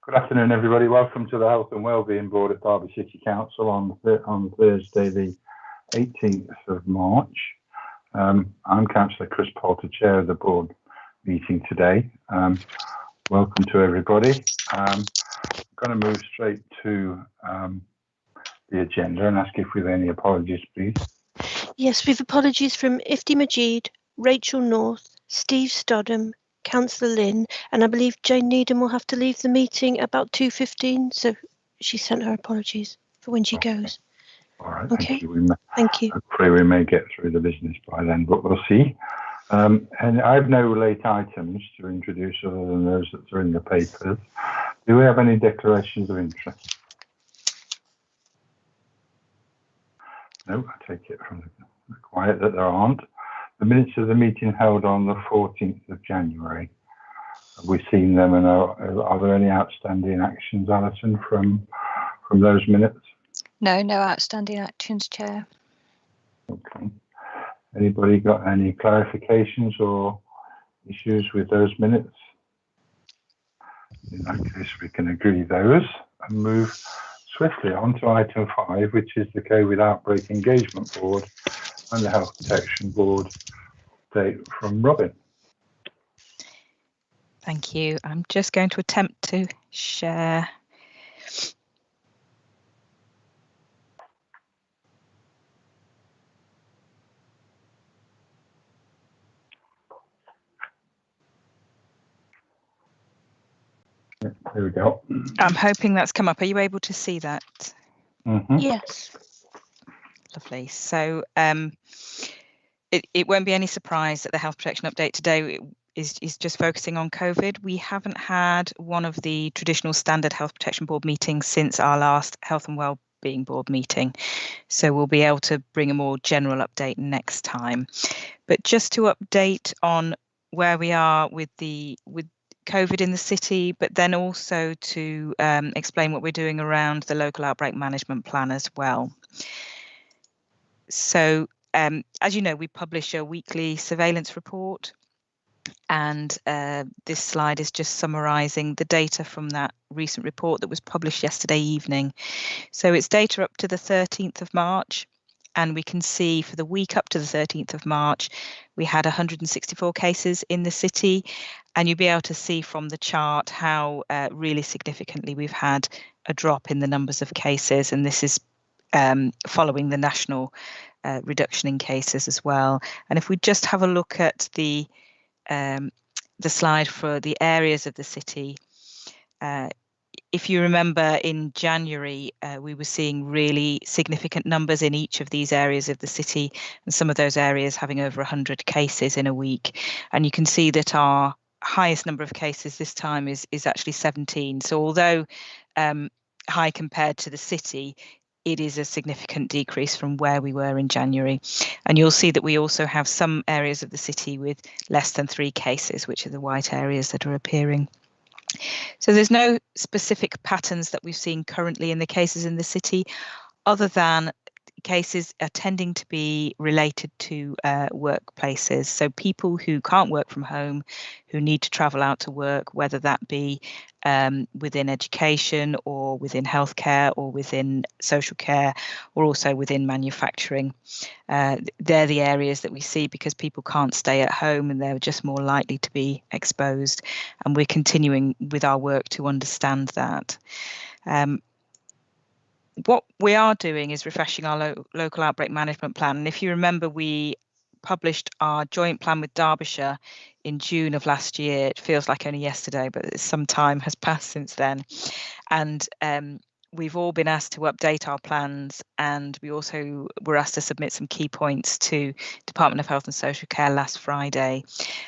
Good afternoon, everybody. Welcome to the Health and Wellbeing Board of Derby City Council on Thursday, the 18th of March. I'm Councillor Chris Poulter, Chair of the board meeting today. Welcome to everybody. I'm going to move straight to the agenda and ask if we have any apologies, please. Yes, we've apologies from Ifti Majid, Rachel North, Steve Stodham, Councillor Lynn, and I believe Jane Needham will have to leave the meeting about 2:15, so she sent her apologies for when she goes. All right, Okay. thank you. Thank you. Hopefully we may get through the business by then, but we'll see. And I have no late items to introduce other than those that are in the papers. Do we have any declarations of interest? No, I take it from the quiet that there aren't. The minutes of the meeting held on the 14th of January. Have we seen them, and are there any outstanding actions, Alison, from those minutes? No outstanding actions, Chair. Okay. Anybody got any clarifications or issues with those minutes? In that case, we can agree those and move swiftly on to item 5, which is the COVID Outbreak Engagement Board and the Health Protection Board update from Robin. Thank you. I'm just going to attempt to share. There we go. I'm hoping that's come up. Are you able to see that? Mm-hmm. Yes. Lovely. So it won't be any surprise that the health protection update today is just focusing on COVID. We haven't had one of the traditional standard health protection board meetings since our last health and wellbeing board meeting. So we'll be able to bring a more general update next time. But just to update on where we are with COVID in the city, but then also to explain what we're doing around the local outbreak management plan as well. So as you know, we publish a weekly surveillance report, and this slide is just summarising the data from that recent report that was published yesterday evening. So it's data up to the 13th of March, and we can see for the week up to the 13th of March, we had 164 cases in the city, and you'll be able to see from the chart how really significantly we've had a drop in the numbers of cases, and this is following the national reduction in cases as well. And if we just have a look at the slide for the areas of the city, if you remember in January, we were seeing really significant numbers in each of these areas of the city, and some of those areas having over 100 cases in a week. And you can see that our highest number of cases this time is actually 17. So although high compared to the city, it is a significant decrease from where we were in January. And you'll see that we also have some areas of the city with less than 3 cases, which are the white areas that are appearing. So there's no specific patterns that we've seen currently in the cases in the city, other than cases are tending to be related to workplaces. So people who can't work from home, who need to travel out to work, whether that be within education or within healthcare or within social care or also within manufacturing. They're the areas that we see because people can't stay at home and they're just more likely to be exposed. And we're continuing with our work to understand that. What we are doing is refreshing our local outbreak management plan. And if you remember, we published our joint plan with Derbyshire in June of last year. It feels like only yesterday, but some time has passed since then. And we've all been asked to update our plans, and we also were asked to submit some key points to Department of Health and Social Care last Friday.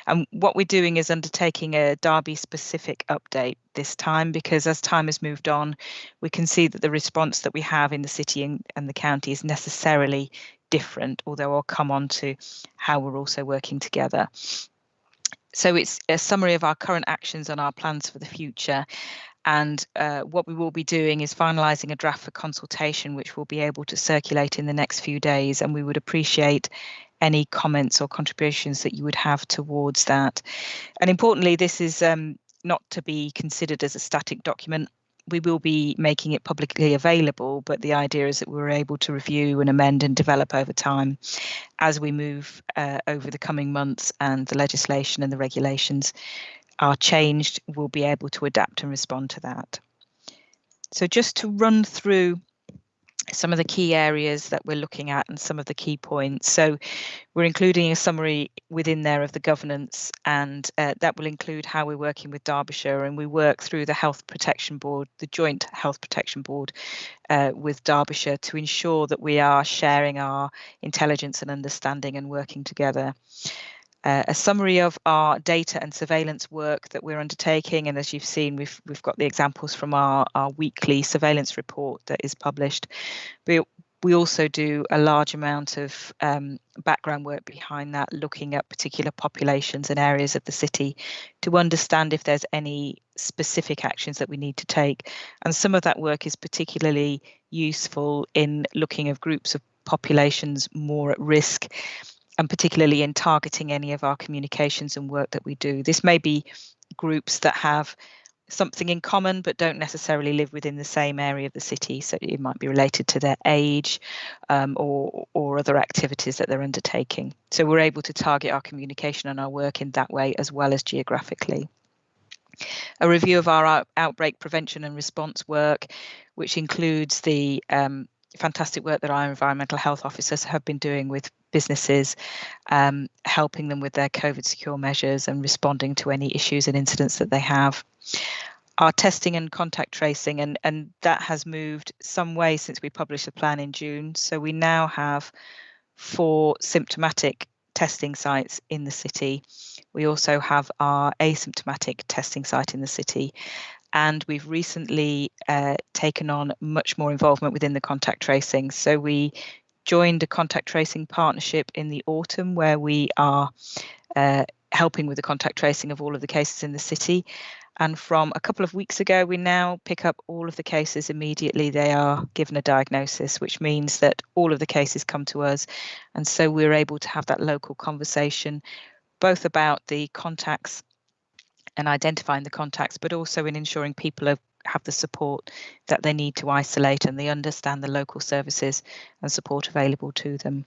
And what we're doing is undertaking a Derby specific update this time, because as time has moved on, we can see that the response that we have in the city and the county is necessarily different, although I'll come on to how we're also working together. So it's a summary of our current actions and our plans for the future. And what we will be doing is finalising a draft for consultation, which we'll be able to circulate in the next few days. And we would appreciate any comments or contributions that you would have towards that. And importantly, this is not to be considered as a static document. We will be making it publicly available, but the idea is that we're able to review and amend and develop over time as we move over the coming months, and the legislation and the regulations are changed. We'll be able to adapt and respond to that. So just to run through some of the key areas that we're looking at and some of the key points. So we're including a summary within there of the governance, and that will include how we're working with Derbyshire, and we work through the Health Protection Board, the Joint Health Protection Board with Derbyshire, to ensure that we are sharing our intelligence and understanding and working together. A summary of our data and surveillance work that we're undertaking, and as you've seen, we've got the examples from our weekly surveillance report that is published. We also do a large amount of background work behind that, looking at particular populations and areas of the city to understand if there's any specific actions that we need to take. And some of that work is particularly useful in looking at groups of populations more at risk, and particularly in targeting any of our communications and work that we do. This may be groups that have something in common but don't necessarily live within the same area of the city, so it might be related to their age or other activities that they're undertaking. So we're able to target our communication and our work in that way, as well as geographically. A review of our outbreak prevention and response work, which includes the fantastic work that our environmental health officers have been doing with businesses, helping them with their COVID secure measures and responding to any issues and incidents that they have. Our testing and contact tracing, and that has moved some way since we published the plan in June. So we now have 4 symptomatic testing sites in the city. We also have our asymptomatic testing site in the city. And we've recently taken on much more involvement within the contact tracing. So we joined a contact tracing partnership in the autumn, where we are helping with the contact tracing of all of the cases in the city. And from a couple of weeks ago, we now pick up all of the cases immediately they are given a diagnosis, which means that all of the cases come to us. And so we're able to have that local conversation, both about the contacts and identifying the contacts, but also in ensuring people have the support that they need to isolate, and they understand the local services and support available to them.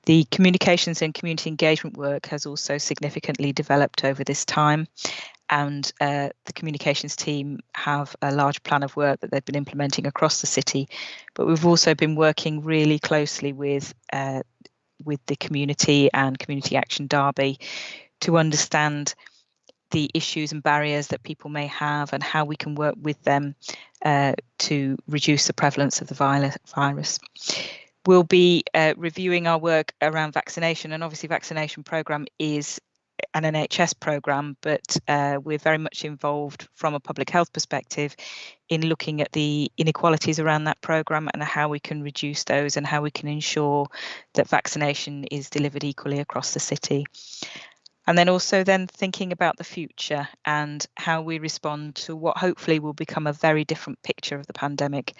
The communications and community engagement work has also significantly developed over this time, and the communications team have a large plan of work that they've been implementing across the city. But we've also been working really closely with the community and Community Action Derby to understand the issues and barriers that people may have, and how we can work with them to reduce the prevalence of the virus. We'll be reviewing our work around vaccination, and obviously vaccination programme is an NHS programme, but we're very much involved from a public health perspective in looking at the inequalities around that programme and how we can reduce those, and how we can ensure that vaccination is delivered equally across the city. And then also then thinking about the future and how we respond to what hopefully will become a very different picture of the pandemic,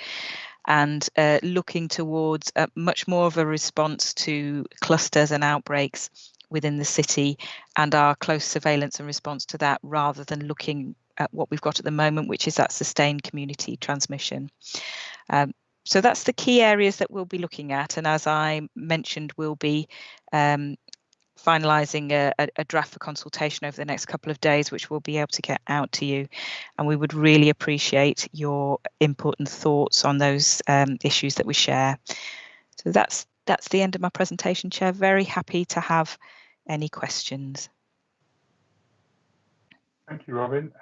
and looking towards much more of a response to clusters and outbreaks within the city, and our close surveillance and response to that, rather than looking at what we've got at the moment, which is that sustained community transmission. So that's the key areas that we'll be looking at. And as I mentioned, we'll be finalising a draft for consultation over the next couple of days, which we'll be able to get out to you. And we would really appreciate your input and thoughts on those issues that we share. So that's the end of my presentation, Chair. Very happy to have any questions. Thank you, Robin.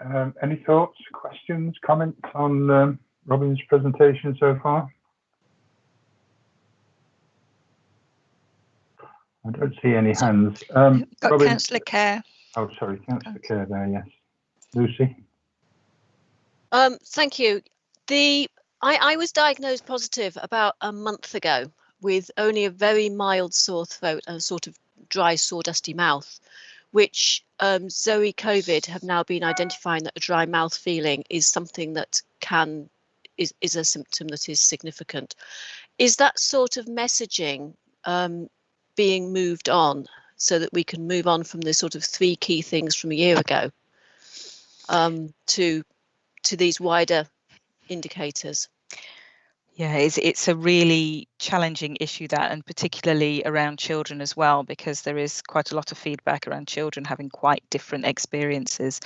Any thoughts, questions, comments on Robin's presentation so far? I don't see any hands. Got Robin, Councillor Kerr. Oh, sorry, Councillor Kerr there, yes. Lucy? Thank you. I was diagnosed positive about a month ago with only a very mild sore throat and a sort of dry, sawdusty mouth, which Zoe COVID have now been identifying that a dry mouth feeling is something that is a symptom that is significant. Is that sort of messaging being moved on so that we can move on from the sort of 3 key things from a year ago? to these wider indicators. Yeah, it's a really challenging issue, that, and particularly around children as well, because there is quite a lot of feedback around children having quite different experiences.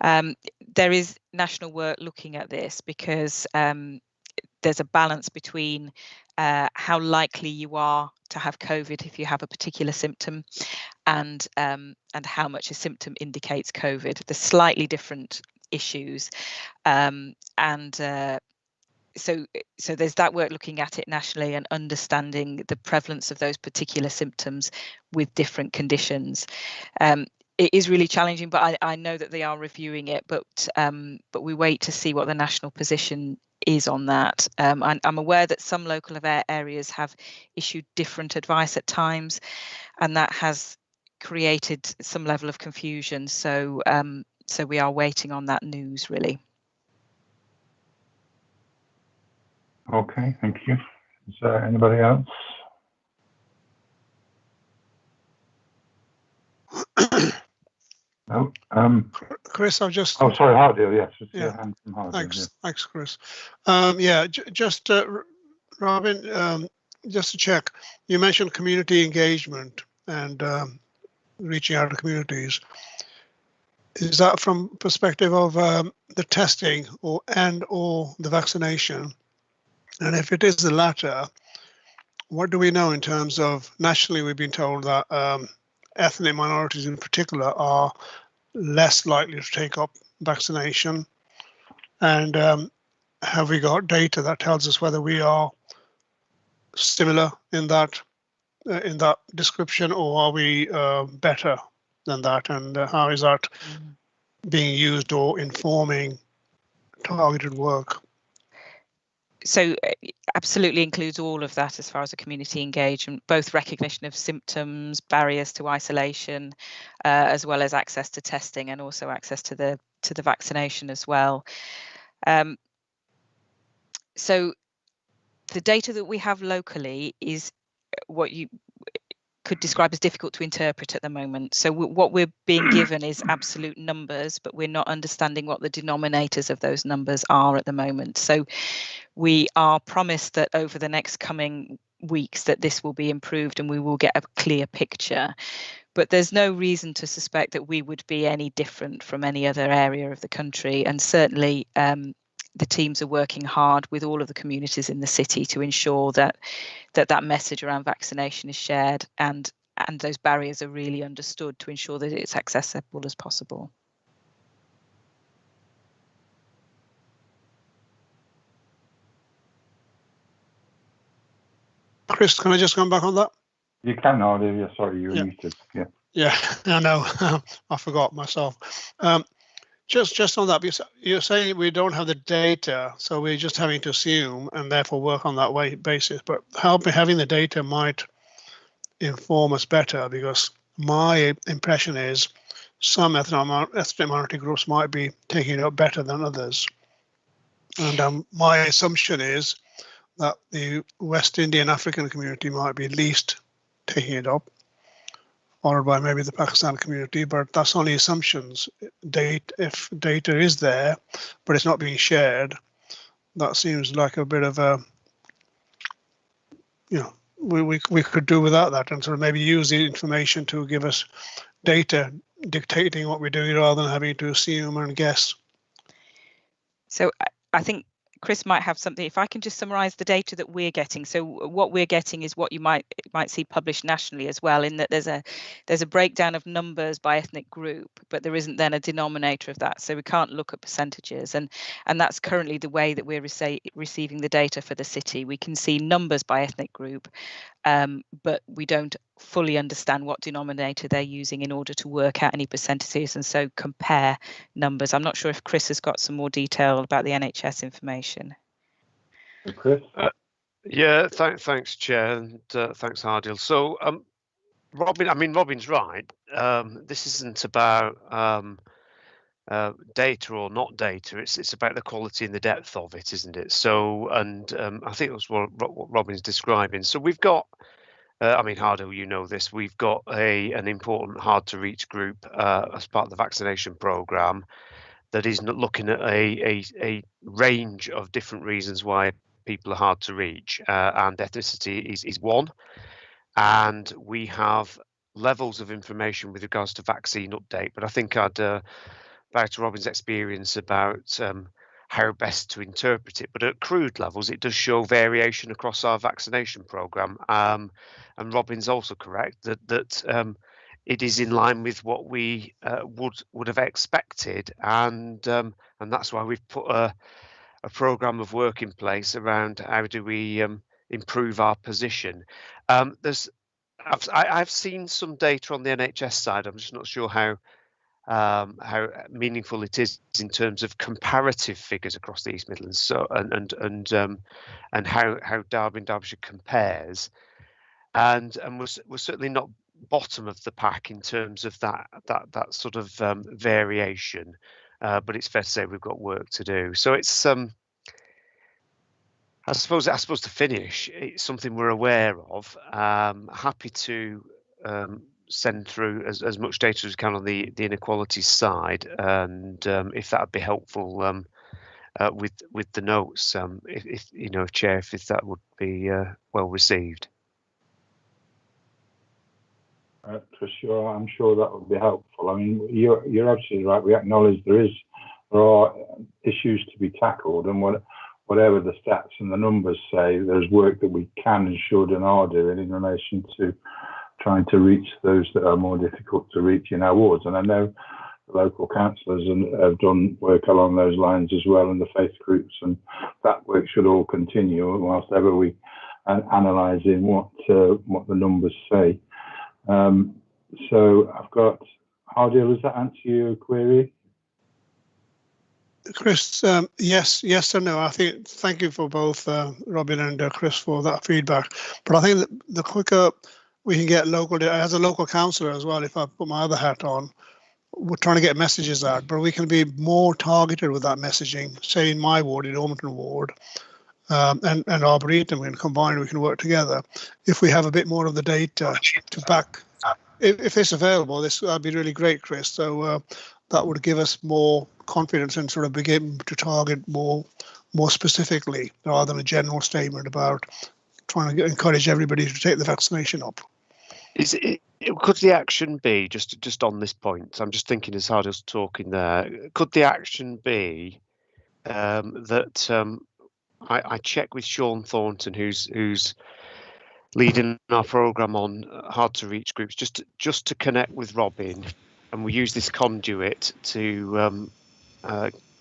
There is national work looking at this because there's a balance between how likely you are to have COVID if you have a particular symptom, and how much a symptom indicates COVID. They're slightly different issues, so there's that work looking at it nationally and understanding the prevalence of those particular symptoms with different conditions. It is really challenging, but I know that they are reviewing it, but we wait to see what the national position is on that. I'm aware that some local areas have issued different advice at times, and that has created some level of confusion. So we are waiting on that news, really. Okay, thank you. Is there anybody else? No. Chris, I've just. Oh, sorry, Hardale. Yes. Yeah. Hardale, Thanks. yeah. Thanks, Chris. Just Robin, just to check, you mentioned community engagement and reaching out to communities. Is that from perspective of the testing or the vaccination? And if it is the latter, what do we know in terms of nationally? We've been told that ethnic minorities in particular are less likely to take up vaccination. And have we got data that tells us whether we are similar in that description, or are we better than that? And how is that being used or informing targeted work? So absolutely includes all of that as far as a community engagement, both recognition of symptoms, barriers to isolation, as well as access to testing and also access to the vaccination as well. So the data that we have locally is what you could describe as difficult to interpret at the moment. So what we're being given is absolute numbers, but we're not understanding what the denominators of those numbers are at the moment. So we are promised that over the next coming weeks that this will be improved and we will get a clear picture. But there's no reason to suspect that we would be any different from any other area of the country. And certainly the teams are working hard with all of the communities in the city to ensure that message around vaccination is shared and those barriers are really understood to ensure that it's accessible as possible. Chris, can I just come back on that? You can, Hardale. Yeah, sorry, you were muted. Yeah. Yeah, I know. I forgot myself. Just on that, because you're saying we don't have the data, so we're just having to assume and therefore work on that basis. But having the data might inform us better, because my impression is some ethnic minority groups might be taking it up better than others. And my assumption is that the West Indian African community might be least taking it up, followed by maybe the Pakistan community, but that's only assumptions. If data is there, but it's not being shared, that seems like a bit of a, we could do without that and sort of maybe use the information to give us data dictating what we're doing rather than having to assume and guess. So I think Chris might have something. If I can just summarise the data that we're getting. So what we're getting is what you might see published nationally as well, in that there's a breakdown of numbers by ethnic group, but there isn't then a denominator of that. So we can't look at percentages, and that's currently the way that we're receiving the data for the city. We can see numbers by ethnic group, but we don't fully understand what denominator they're using in order to work out any percentages and so compare numbers. I'm not sure if Chris has got some more detail about the NHS information. Chris? Yeah, thanks, Chair, and thanks, Hardale. So, Robin's right. This isn't about data or not data. It's about the quality and the depth of it, isn't it? So, and I think that's what Robin's describing. So we've got, Hardale, you know this, we've got an important hard to reach group as part of the vaccination programme. that is looking at a range of different reasons why people are hard to reach, and ethnicity is one. And we have levels of information with regards to vaccine update, but I think I'd back to Robin's experience about how best to interpret it. But at crude levels, it does show variation across our vaccination programme. And Robin's also correct that it is in line with what we would have expected, and that's why we've put a programme of work in place around how do we improve our position. I've seen some data on the NHS side. I'm just not sure how meaningful it is in terms of comparative figures across the East Midlands. So and how Derby and Derbyshire compares, and we're certainly not bottom of the pack in terms of that sort of variation, but it's fair to say we've got work to do. So it's I suppose to finish, it's something we're aware of. Happy to send through as much data as we can on the inequalities side, and if that would be helpful with the notes, if you know, Chair, if that would be well received. For sure, I'm sure that would be helpful. I mean, you're absolutely right. We acknowledge there are issues to be tackled, and whatever the stats and the numbers say, there's work that we can and should and are doing in relation to trying to reach those that are more difficult to reach in our wards. And I know the local councillors have done work along those lines as well, and the faith groups, and that work should all continue whilst ever we analysing what the numbers say. So I've got, Hardiel, does that answer your query? Chris, yes and no. I think thank you for both Robin and Chris for that feedback. But I think that the quicker we can get local, as a local councillor as well, if I put my other hat on, we're trying to get messages out, but we can be more targeted with that messaging. Say in my ward, in Ormington ward, and Arboretum, and combined we can work together. If we have a bit more of the data to back, if it's available, that'd be really great, Chris. So that would give us more confidence and sort of begin to target more specifically, rather than a general statement about trying to encourage everybody to take the vaccination up. Could the action be, just on this point, I'm just thinking as hard as talking there, could the action be that I check with Sean Thornton, who's leading our programme on hard to reach groups, just to connect with Robin, and we use this conduit to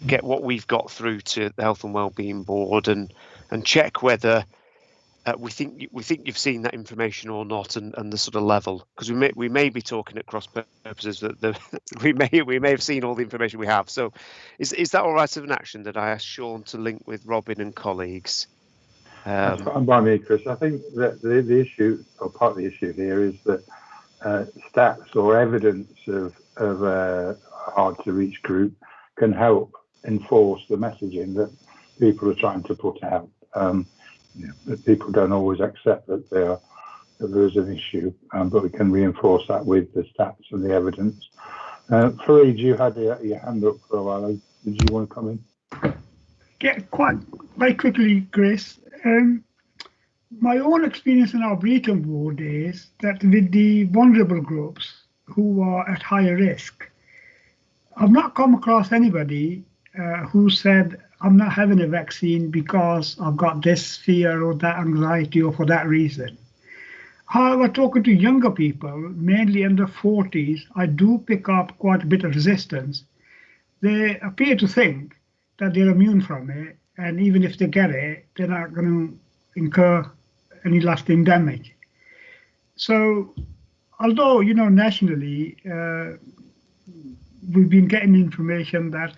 get what we've got through to the Health and Wellbeing Board, and check whether we think you've seen that information or not, and the sort of level, because we may be talking at cross purposes, that we may have seen all the information we have. So is that all right of an action that I ask Sean to link with Robin and colleagues? That's fine by me, Chris. I think that the issue, or part of the issue here, is that stats or evidence of a hard to reach group can help enforce the messaging that people are trying to put out. But people don't always accept that there is an issue, but we can reinforce that with the stats and the evidence. Fareed, you had your hand up for a while. Did you want to come in? Yeah, quite very quickly, Chris. My own experience in our Breton ward is that with the vulnerable groups who are at higher risk, I've not come across anybody who said, I'm not having a vaccine because I've got this fear or that anxiety or for that reason. However, talking to younger people, mainly under 40s, I do pick up quite a bit of resistance. They appear to think that they're immune from it, and even if they get it, they're not going to incur any lasting damage. So, although, nationally, we've been getting information that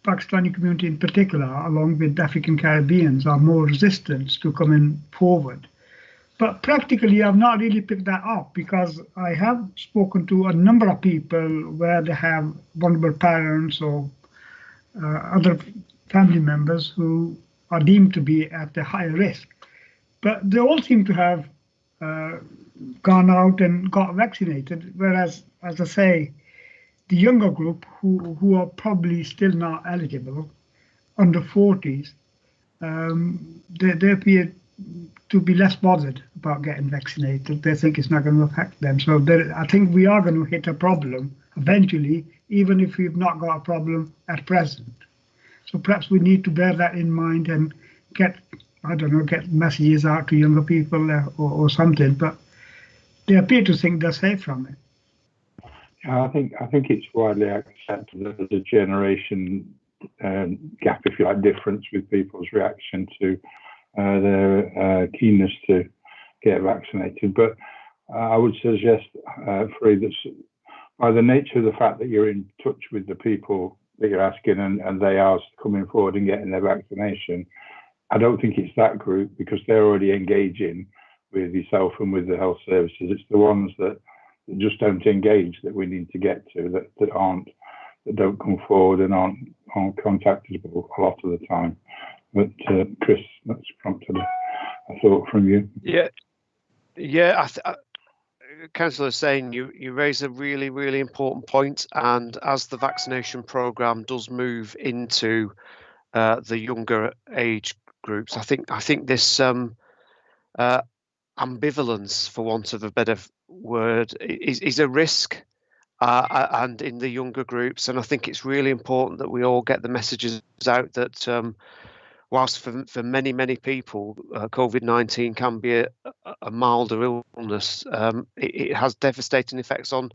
Pakistani community in particular, along with African Caribbeans, are more resistant to coming forward. But practically, I've not really picked that up, because I have spoken to a number of people where they have vulnerable parents or other family members who are deemed to be at the higher risk. But they all seem to have gone out and got vaccinated, whereas, as I say, the younger group who are probably still not eligible, under 40s, they appear to be less bothered about getting vaccinated. They think it's not going to affect them. So I think we are going to hit a problem eventually, even if we've not got a problem at present. So perhaps we need to bear that in mind and get messages out to younger people or something. But they appear to think they're safe from it. Yeah, I think it's widely accepted that there's a generation gap, if you like, difference with people's reaction to their keenness to get vaccinated. But I would suggest, Free, that by the nature of the fact that you're in touch with the people that you're asking and they are coming forward and getting their vaccination, I don't think it's that group, because they're already engaging with yourself and with the health services. It's the ones that just don't engage that we need to get to, that don't come forward and aren't contactable a lot of the time. But Chris, that's prompted a thought from you. Yeah. Councillor is saying you raise a really, really important point, and as the vaccination programme does move into the younger age groups, I think this ambivalence, for want of a better word, is a risk, and in the younger groups. And I think it's really important that we all get the messages out that whilst for many people COVID-19 can be a milder illness, it has devastating effects on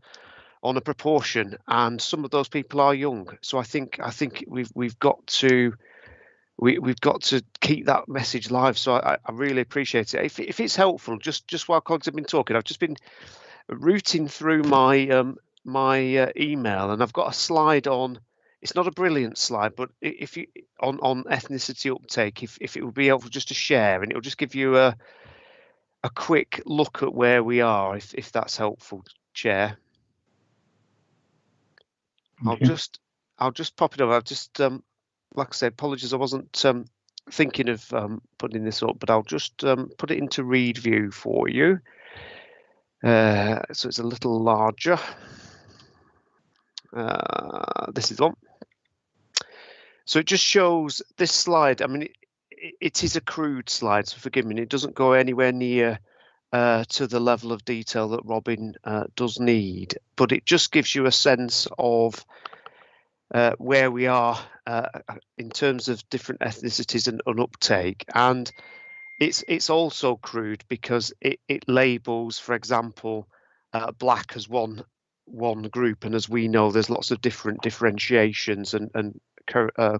a proportion, and some of those people are young. So I think we've got to keep that message live. So I really appreciate it. If it's helpful, just while colleagues have been talking, I've just been rooting through my email, and I've got a slide on. It's not a brilliant slide, but if you on ethnicity uptake, if it would be helpful just to share, and it'll just give you a quick look at where we are, if that's helpful, Chair. Okay. I'll just pop it up. I've just like I said, apologies, I wasn't thinking of putting this up, but I'll just put it into read view for you. So it's a little larger. This is one. So it just shows this slide. I mean, it is a crude slide, so forgive me. It doesn't go anywhere near to the level of detail that Robin does need, but it just gives you a sense of where we are in terms of different ethnicities and uptake. And it's also crude because it labels, for example, black as one group, and as we know, there's lots of different differentiations and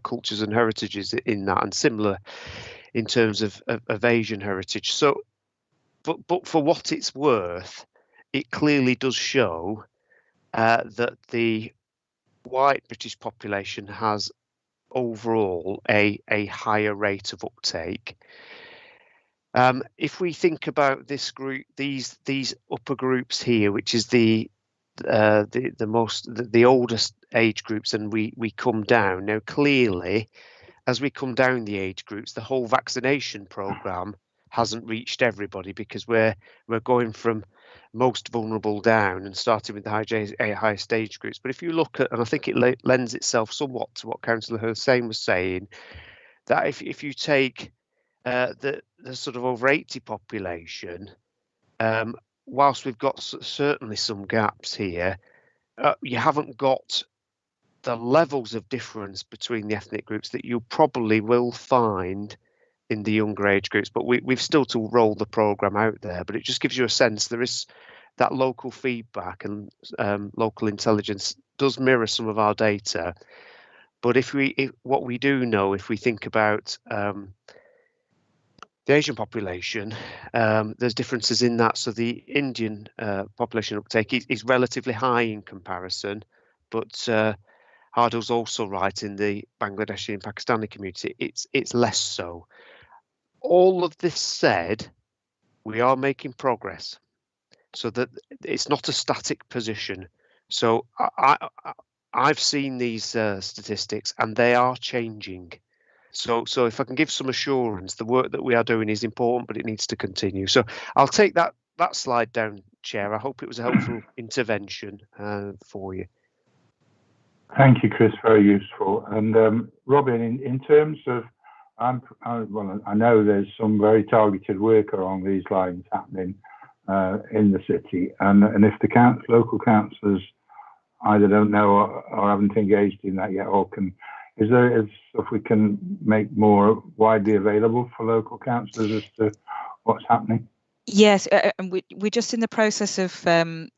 cultures and heritages in that, and similar in terms of Asian heritage. So, but for what it's worth, it clearly does show that the white British population has overall a higher rate of uptake. If we think about this group, these upper groups here, which is the oldest age groups, and we come down now. Clearly, as we come down the age groups, the whole vaccination programme hasn't reached everybody, because we're going from most vulnerable down and starting with the highest age groups. But if you look at, and I think it lends itself somewhat to what Councillor Hussain was saying, that if you take the sort of over 80 population, whilst we've got certainly some gaps here, you haven't got the levels of difference between the ethnic groups that you probably will find in the younger age groups. But we've still to roll the programme out there, but it just gives you a sense there is that local feedback, and local intelligence does mirror some of our data. But what we do know, if we think about the Asian population, there's differences in that. So the Indian population uptake is relatively high in comparison, but Hardill's also right, in the Bangladeshi and Pakistani community, it's less so. All of this said, we are making progress, so that it's not a static position. So I've seen these statistics, and they are changing. So if I can give some assurance, the work that we are doing is important, but it needs to continue. So I'll take that slide down, Chair. I hope it was a helpful intervention for you. Thank you, Chris. Very useful. And Robin, in terms of, I know there's some very targeted work along these lines happening in the city, and if the local councillors either don't know or haven't engaged in that yet, or is there stuff we can make more widely available for local councillors as to what's happening? Yes, and we're just in the process of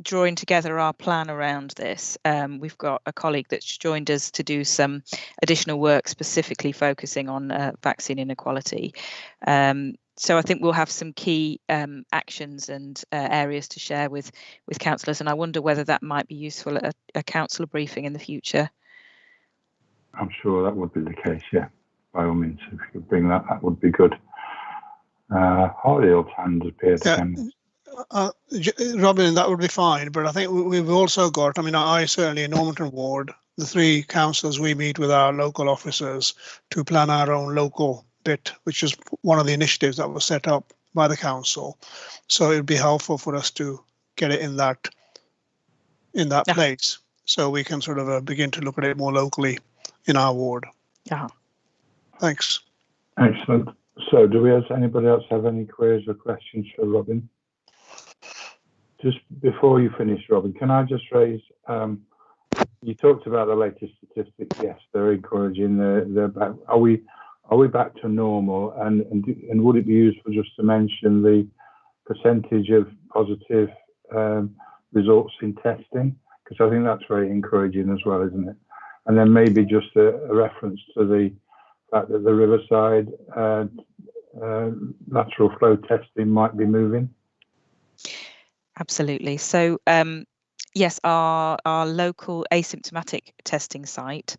drawing together our plan around this. We've got a colleague that's joined us to do some additional work specifically focusing on vaccine inequality. So I think we'll have some key actions and areas to share with councillors, and I wonder whether that might be useful at a councillor briefing in the future. I'm sure that would be the case, yeah. By all means, if you could bring that, that would be good. Hardy's hand appeared again. Robin, that would be fine, but I think we've also got, I certainly in Normanton Ward, the 3 councillors, we meet with our local officers to plan our own local bit, which is one of the initiatives that was set up by the council. So it would be helpful for us to get it in that place, so we can sort of begin to look at it more locally in our ward. Yeah. Thanks. Excellent. So anybody else have any queries or questions for Robin? Just before you finish, Robin, can I just raise, you talked about the latest statistics. Yes, they're encouraging. They're back. Are we back to normal? And would it be useful just to mention the percentage of positive results in testing? Because I think that's very encouraging as well, isn't it? And then maybe just a reference to the fact that the Riverside lateral flow testing might be moving. Absolutely. So yes, our local asymptomatic testing site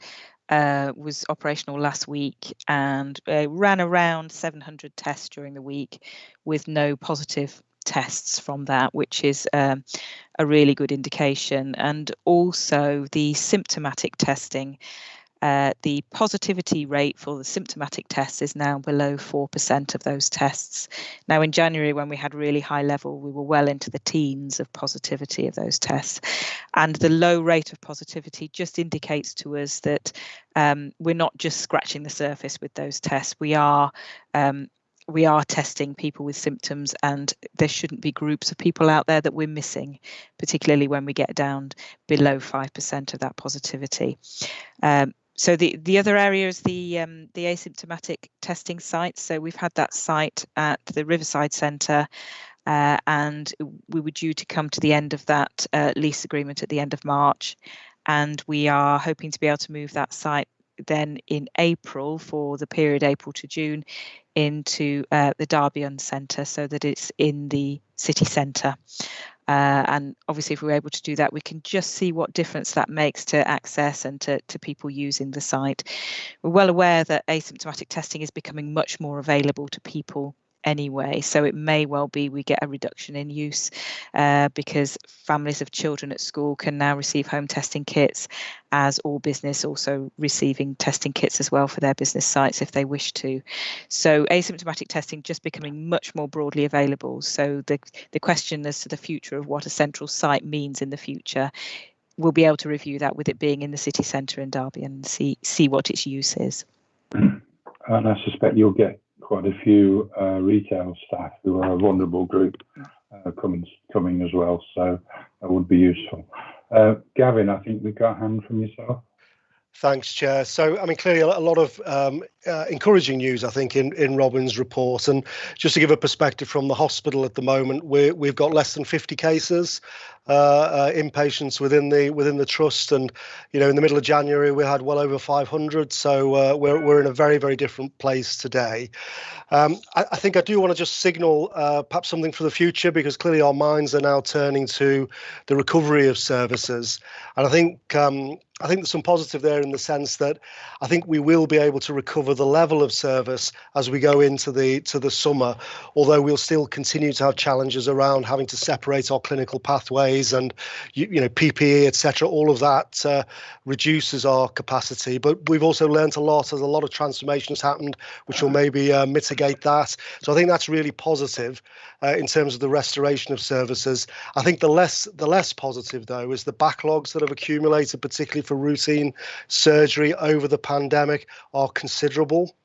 was operational last week and ran around 700 tests during the week with no positive tests from that, which is a really good indication. And also the symptomatic testing, the positivity rate for the symptomatic tests is now below 4% of those tests. Now in January, when we had really high level, we were well into the teens of positivity of those tests. And the low rate of positivity just indicates to us that we're not just scratching the surface with those tests. We are testing people with symptoms, and there shouldn't be groups of people out there that we're missing, particularly when we get down below 5% of that positivity. So the other area is the asymptomatic testing sites. So we've had that site at the Riverside Centre, and we were due to come to the end of that lease agreement at the end of March, and we are hoping to be able to move that site then in April, for the period April to June, into the Derby Centre, so that it's in the city centre. And obviously, if we're able to do that, we can just see what difference that makes to access and to people using the site. We're well aware that asymptomatic testing is becoming much more available to people anyway, so it may well be we get a reduction in use because families of children at school can now receive home testing kits, as all business also receiving testing kits as well for their business sites if they wish to. So asymptomatic testing just becoming much more broadly available. So the question as to the future of what a central site means in the future, we'll be able to review that with it being in the city centre in Derby and see what its use is. And I suspect you'll get quite a few retail staff who are a vulnerable group coming as well, so that would be useful. Gavin, I think we got a hand from yourself. Thanks, Chair. So, clearly a lot of encouraging news, I think, in Robin's report. And just to give a perspective from the hospital at the moment, we've got less than 50 cases, inpatients within the trust, and in the middle of January we had well over 500. So we're in a very, very different place today. I think I do want to just signal perhaps something for the future, because clearly our minds are now turning to the recovery of services, and I think there's some positive there in the sense that I think we will be able to recover the level of service as we go into the summer, although we'll still continue to have challenges around having to separate our clinical pathways days, and PPE, etc. All of that reduces our capacity. But we've also learnt a lot, as a lot of transformation has happened, which will maybe mitigate that. So I think that's really positive in terms of the restoration of services. I think the less positive, though, is the backlogs that have accumulated, particularly for routine surgery over the pandemic, are considerable.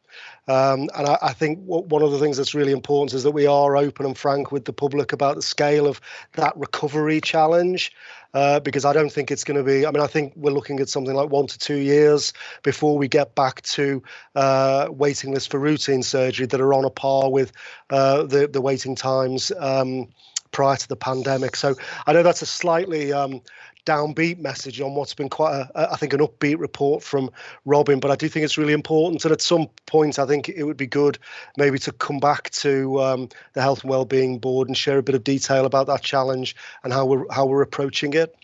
And I think one of the things that's really important is that we are open and frank with the public about the scale of that recovery challenge, because I don't think it's going to be, I think we're looking at something like 1 to 2 years before we get back to waiting lists for routine surgery that are on a par with the waiting times prior to the pandemic. So I know that's a slightly downbeat message on what's been quite I think an upbeat report from Robin, but I do think it's really important, and at some point I think it would be good maybe to come back to the Health and Wellbeing Board and share a bit of detail about that challenge and how we're approaching it.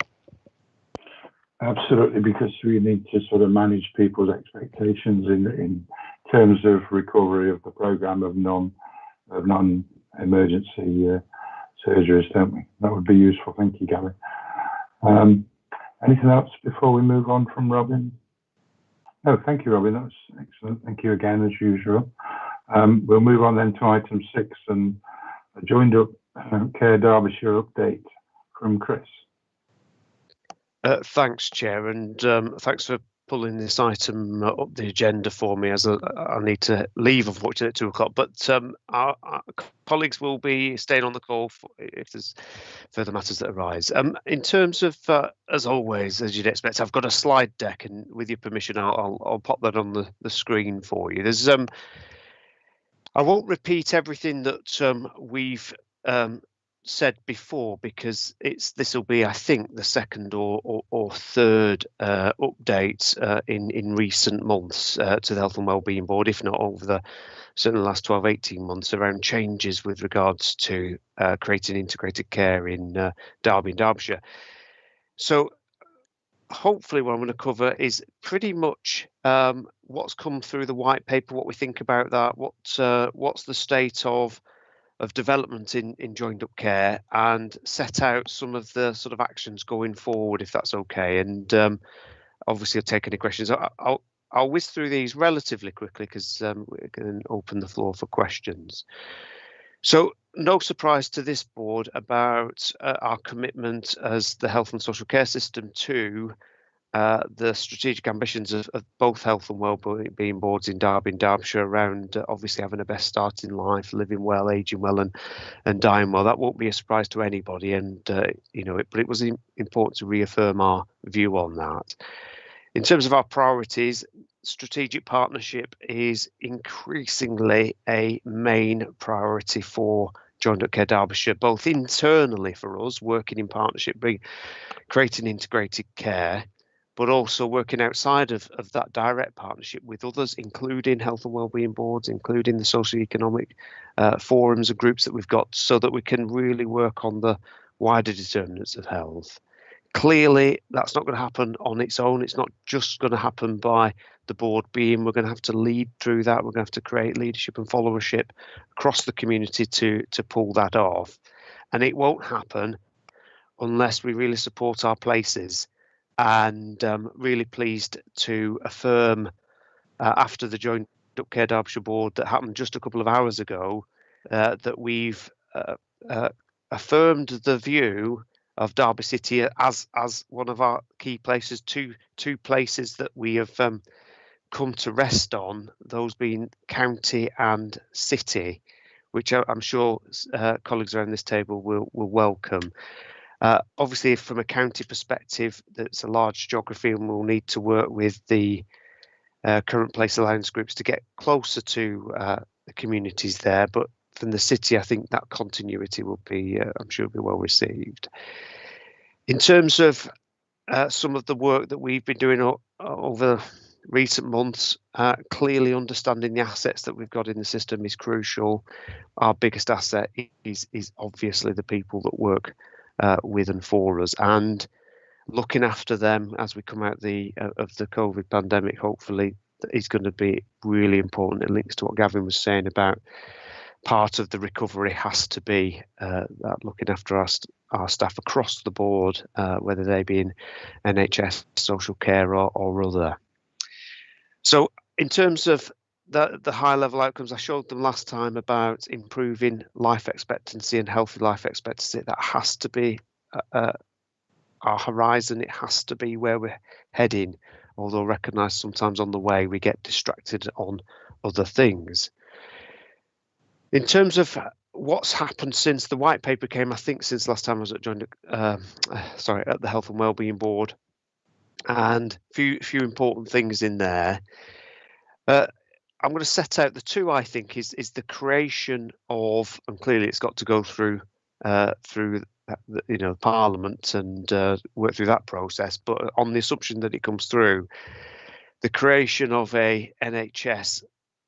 Absolutely, because we need to sort of manage people's expectations in terms of recovery of the programme of non-emergency surgeries, don't we? That would be useful. Thank you, Gary. Anything else before we move on from Robin? No, thank you, Robin. That was excellent. Thank you again, as usual. We'll move on then to item 6 and a joined up Care Derbyshire update from Chris. Thanks, Chair, and thanks for pulling this item up the agenda for me, as I need to leave, unfortunately, at 2 o'clock. But our colleagues will be staying on the call if there's further matters that arise. In terms of, as always, as you'd expect, I've got a slide deck, and with your permission, I'll pop that on the screen for you. There's I won't repeat everything that we've said before, because this will be, I think, the second or third update in recent months to the Health and Wellbeing Board, if not over certainly the last 12-18 months, around changes with regards to creating integrated care in Derby and Derbyshire. So hopefully what I'm going to cover is pretty much what's come through the white paper, what we think about that, what's the state of development in joined up care, and set out some of the sort of actions going forward, if that's okay. And obviously I'll take any questions. I'll whiz through these relatively quickly, because we can open the floor for questions. So no surprise to this board about our commitment as the health and social care system to the strategic ambitions of both health and wellbeing boards in Derby and Derbyshire around obviously having a best start in life, living well, aging well, and dying well. That won't be a surprise to anybody, and but it was important to reaffirm our view on that. In terms of our priorities, strategic partnership is increasingly a main priority for Joined Up Care Derbyshire, both internally for us, working in partnership, creating integrated care, but also working outside of that direct partnership with others, including health and wellbeing boards, including the socioeconomic forums and groups that we've got, so that we can really work on the wider determinants of health. Clearly, that's not going to happen on its own. It's not just going to happen by the board being. We're going to have to lead through that. We're going to have to create leadership and followership across the community to pull that off. And it won't happen unless we really support our places. And really pleased to affirm after the Joined Up Care Derbyshire Board that happened just a couple of hours ago that we've affirmed the view of Derby City as one of our key places, two places that we have come to rest on, those being county and city, which I'm sure colleagues around this table will welcome. Obviously, from a county perspective, that's a large geography, and we'll need to work with the current place alliance groups to get closer to the communities there. But from the city, I think that continuity will be, I'm sure, will be well received. In terms of some of the work that we've been doing over recent months, clearly understanding the assets that we've got in the system is crucial. Our biggest asset is obviously the people that work with and for us, and looking after them as we come out of the COVID pandemic, hopefully, is going to be really important. It links to what Gavin was saying about part of the recovery has to be that looking after our staff across the board, whether they be in NHS, social care or other. So in terms of the high level outcomes, I showed them last time about improving life expectancy and healthy life expectancy. That has to be our horizon. It has to be where we're heading, although recognise sometimes on the way we get distracted on other things. In terms of what's happened since the white paper came, I think since last time I was at the Health and Wellbeing Board, and few important things in there. I'm going to set out the two. I think is the creation of, and clearly it's got to go through Parliament and work through that process. But on the assumption that it comes through, the creation of a NHS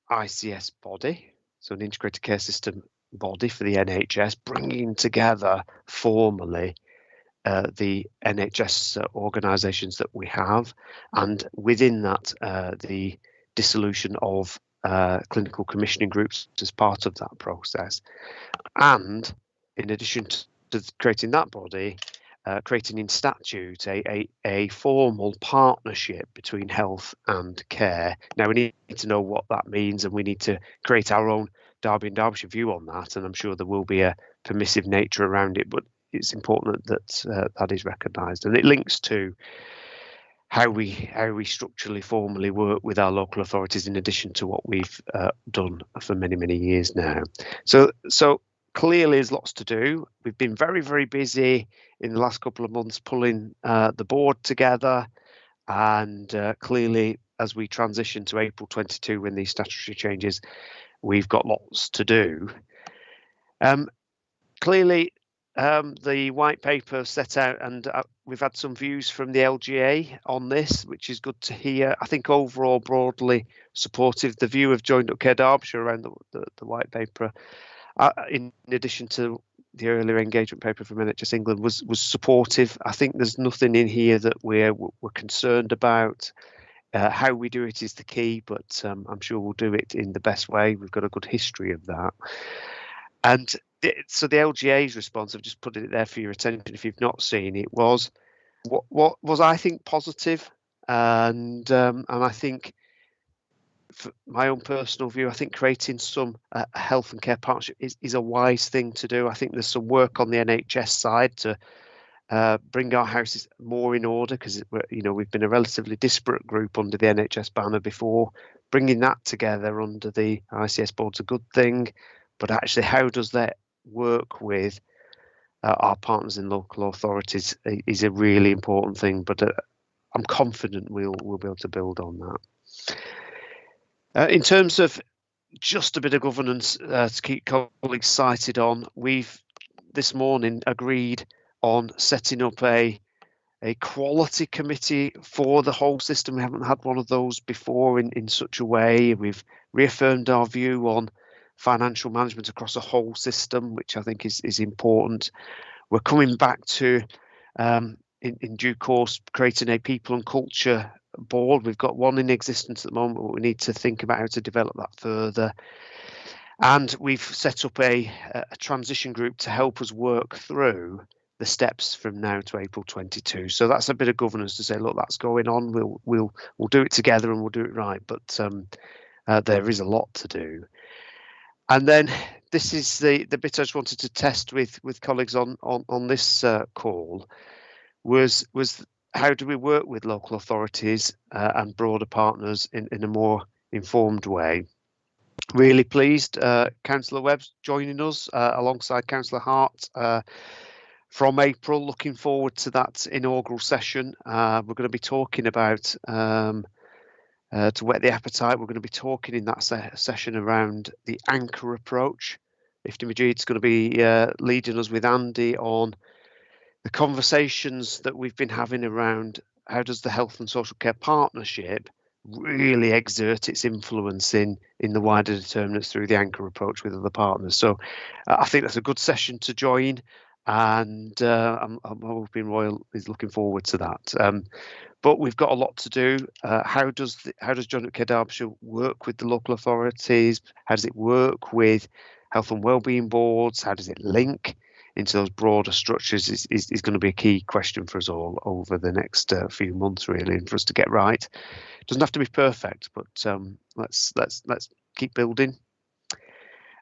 ICS body, so an integrated care system body for the NHS, bringing together formally the NHS organisations that we have, and within that the dissolution of clinical commissioning groups as part of that process. And in addition to creating that body, creating in statute a formal partnership between health and care. Now we need to know what that means, and we need to create our own Derby and Derbyshire view on that, and I'm sure there will be a permissive nature around it, but it's important that that is recognised, and it links to how we structurally formally work with our local authorities in addition to what we've done for many years now. So clearly there's lots to do. We've been very busy in the last couple of months pulling the board together, and clearly as we transition to April 22 when these statutory changes, we've got lots to do. Clearly the white paper set out, and we've had some views from the LGA on this, which is good to hear. I think overall broadly supportive. The view of Joined Up Care Derbyshire around the white paper, in addition to the earlier engagement paper from NHS England, was supportive. I think there's nothing in here that we're concerned about. How we do it is the key, but I'm sure we'll do it in the best way. We've got a good history of that. And so the LGA's response, I've just put it there for your attention if you've not seen it, was what was, I think, positive. And I think, for my own personal view, I think creating some health and care partnership is a wise thing to do. I think there's some work on the NHS side to bring our houses more in order, because we've been a relatively disparate group under the NHS banner before. Bringing that together under the ICS board's a good thing, but actually how does that work with our partners in local authorities is a really important thing, but I'm confident we'll be able to build on that. In terms of just a bit of governance to keep colleagues cited on, we've this morning agreed on setting up a quality committee for the whole system. We haven't had one of those before in such a way. We've reaffirmed our view on financial management across a whole system, which I think is important. We're coming back to, in due course, creating a people and culture board. We've got one in existence at the moment, but we need to think about how to develop that further. And we've set up a transition group to help us work through the steps from now to April 22. So that's a bit of governance to say, look, that's going on. We'll do it together and we'll do it right. But there is a lot to do. And then this is the bit I just wanted to test with colleagues on this call was how do we work with local authorities and broader partners in a more informed way. Really pleased Councillor Webb's joining us alongside Councillor Hart from April. Looking forward to that inaugural session. We're going to be talking about to whet the appetite. We're going to be talking in that session around the anchor approach. Ifti Majid's going to be leading us with Andy on the conversations that we've been having around how does the health and social care partnership really exert its influence in the wider determinants through the anchor approach with other partners. So I think that's a good session to join, and I'm hoping Royal is looking forward to that. But we've got a lot to do. How does Joined Up Care Derbyshire work with the local authorities? How does it work with health and wellbeing boards? How does it link into those broader structures is going to be a key question for us all over the next few months, really, and for us to get right. It doesn't have to be perfect, but let's keep building.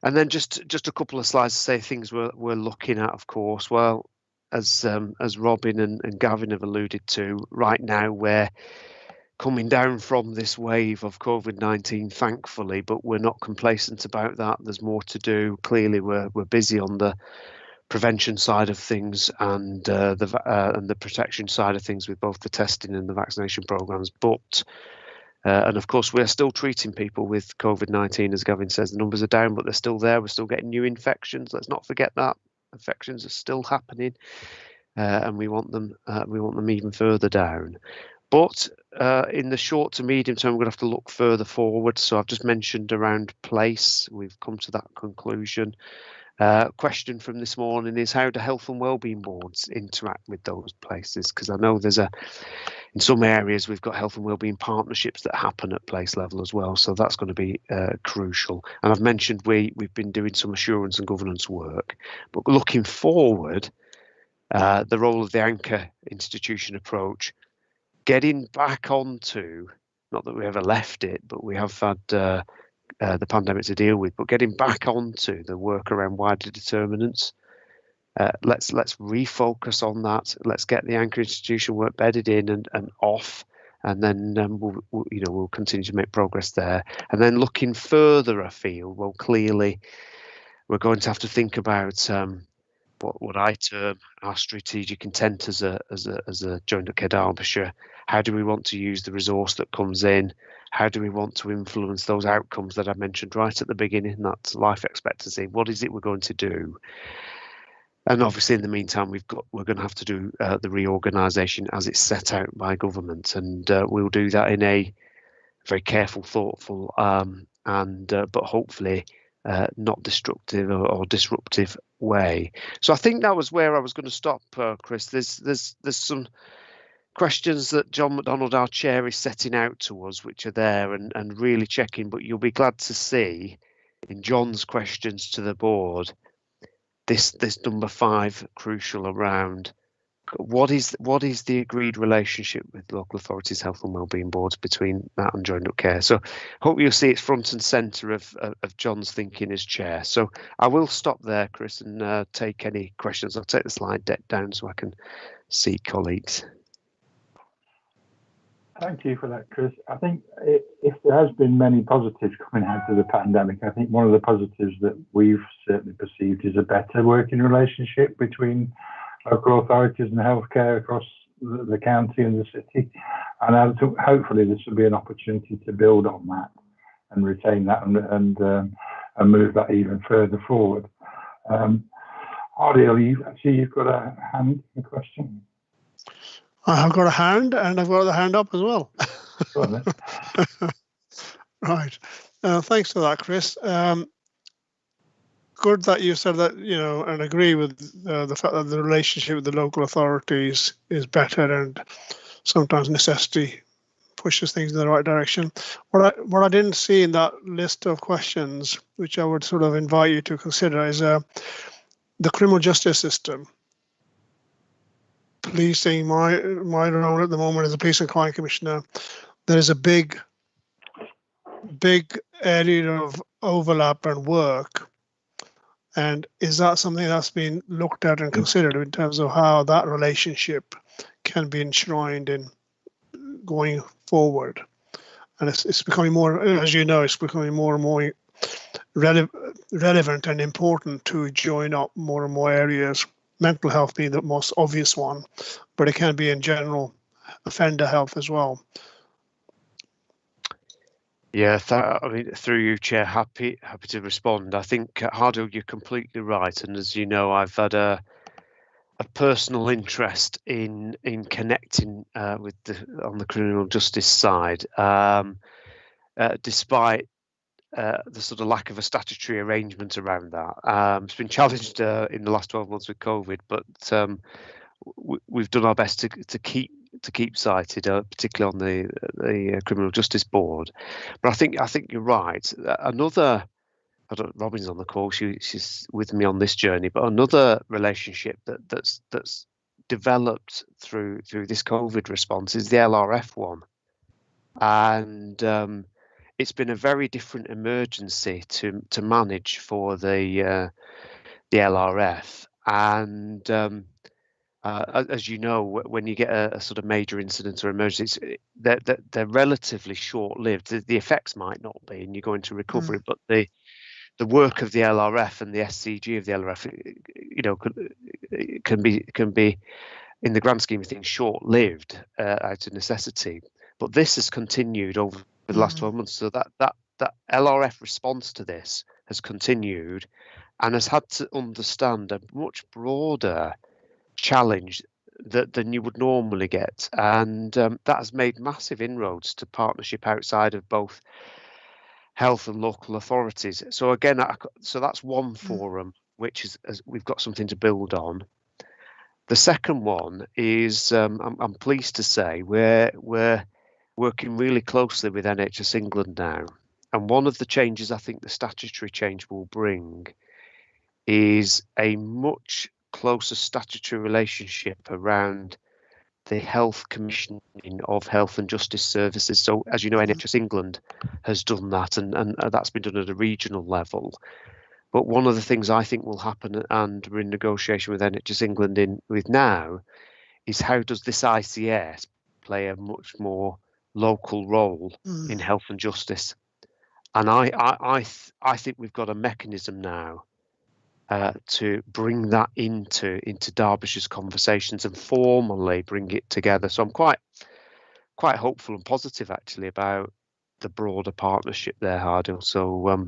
And then just a couple of slides to say things we're looking at, of course. Well, as Robin and Gavin have alluded to, right now we're coming down from this wave of COVID-19, thankfully, but we're not complacent about that. There's more to do. Clearly, we're busy on the prevention side of things and the protection side of things with both the testing and the vaccination programs. But and of course, we're still treating people with COVID-19, as Gavin says. The numbers are down, but they're still there. We're still getting new infections. Let's not forget that infections are still happening, and we want them even further down. But in the short to medium term, we're going to have to look further forward. So I've just mentioned around place. We've come to that conclusion. Question from this morning is, how do health and wellbeing boards interact with those places? Because I know in some areas we've got health and wellbeing partnerships that happen at place level as well. So that's going to be crucial. And I've mentioned we've been doing some assurance and governance work, but looking forward, the role of the anchor institution approach, getting back onto, not that we ever left it, but we have had the pandemic to deal with, but getting back onto the work around wider determinants. Let's refocus on that. Let's get the anchor institution work bedded in and off, and then we'll continue to make progress there. And then looking further afield, well, clearly we're going to have to think about what I term our strategic intent as a Joined Up Care Derbyshire. How do we want to use the resource that comes in? How do we want to influence those outcomes that I mentioned right at the beginning? That's life expectancy. What is it we're going to do? And obviously, in the meantime, we're going to have to do the reorganisation as it's set out by government, and we'll do that in a very careful, thoughtful, but hopefully not destructive or disruptive way. So I think that was where I was going to stop, Chris. There's some questions that John McDonald, our chair, is setting out to us, which are there and really checking. But you'll be glad to see in John's questions to the board, this number 5 crucial around what is the agreed relationship with local authorities, health and wellbeing boards, between that and Joined Up Care. So hope you'll see it's front and centre of John's thinking as chair. So I will stop there, Chris, and take any questions. I'll take the slide deck down so I can see colleagues. Thank you for that, Chris. I think if there has been many positives coming out of the pandemic, I think one of the positives that we've certainly perceived is a better working relationship between local authorities and healthcare across the county and the city. And hopefully this will be an opportunity to build on that and retain that and move that even further forward. Ardil, you've got a question? I've got a hand, and I've got the hand up as well. Right. Thanks for that, Chris. Good that you said that, and agree with the fact that the relationship with the local authorities is better, and sometimes necessity pushes things in the right direction. What I didn't see in that list of questions, which I would sort of invite you to consider, is the criminal justice system. Policing, my role at the moment as a police and crime commissioner, there is a big area of overlap and work. And is that something that's been looked at and considered in terms of how that relationship can be enshrined in going forward? And it's becoming more, as you know, it's becoming more and more relevant and important to join up more and more areas. Mental health being the most obvious one, but it can be in general offender health as well. Yeah, I mean, through you, Chair, happy to respond. I think, Ardil, you're completely right, and as you know, I've had a personal interest in connecting with on the criminal justice side, despite the sort of lack of a statutory arrangement around that. It's been challenged in the last 12 months with COVID, but we've done our best to keep cited, particularly on the criminal justice board. But I think you're right. Another Robin's on the call. She's with me on this journey. But another relationship that's developed through this COVID response is the LRF one, and it's been a very different emergency to manage for the LRF. And as you know, when you get a sort of major incident or emergency, they're relatively short-lived. The effects might not be, and you're going to recover it, but the work of the LRF and the SCG of the LRF, can be in the grand scheme of things short-lived out of necessity. But this has continued over the last 12 months, so that LRF response to this has continued, and has had to understand a much broader challenge than you would normally get, and that has made massive inroads to partnership outside of both health and local authorities. So again, so that's one forum which is we've got something to build on. The second one is I'm pleased to say we're working really closely with NHS England now, and one of the changes I think the statutory change will bring is a much closer statutory relationship around the health commissioning of health and justice services. So as you know, NHS England has done that, and that's been done at a regional level. But one of the things I think will happen, and we're in negotiation with NHS England with now, is how does this ICS play a much more local role in health and justice? And I think we've got a mechanism now to bring that into Derbyshire's conversations and formally bring it together. So I'm quite hopeful and positive actually about the broader partnership there, Hardil. So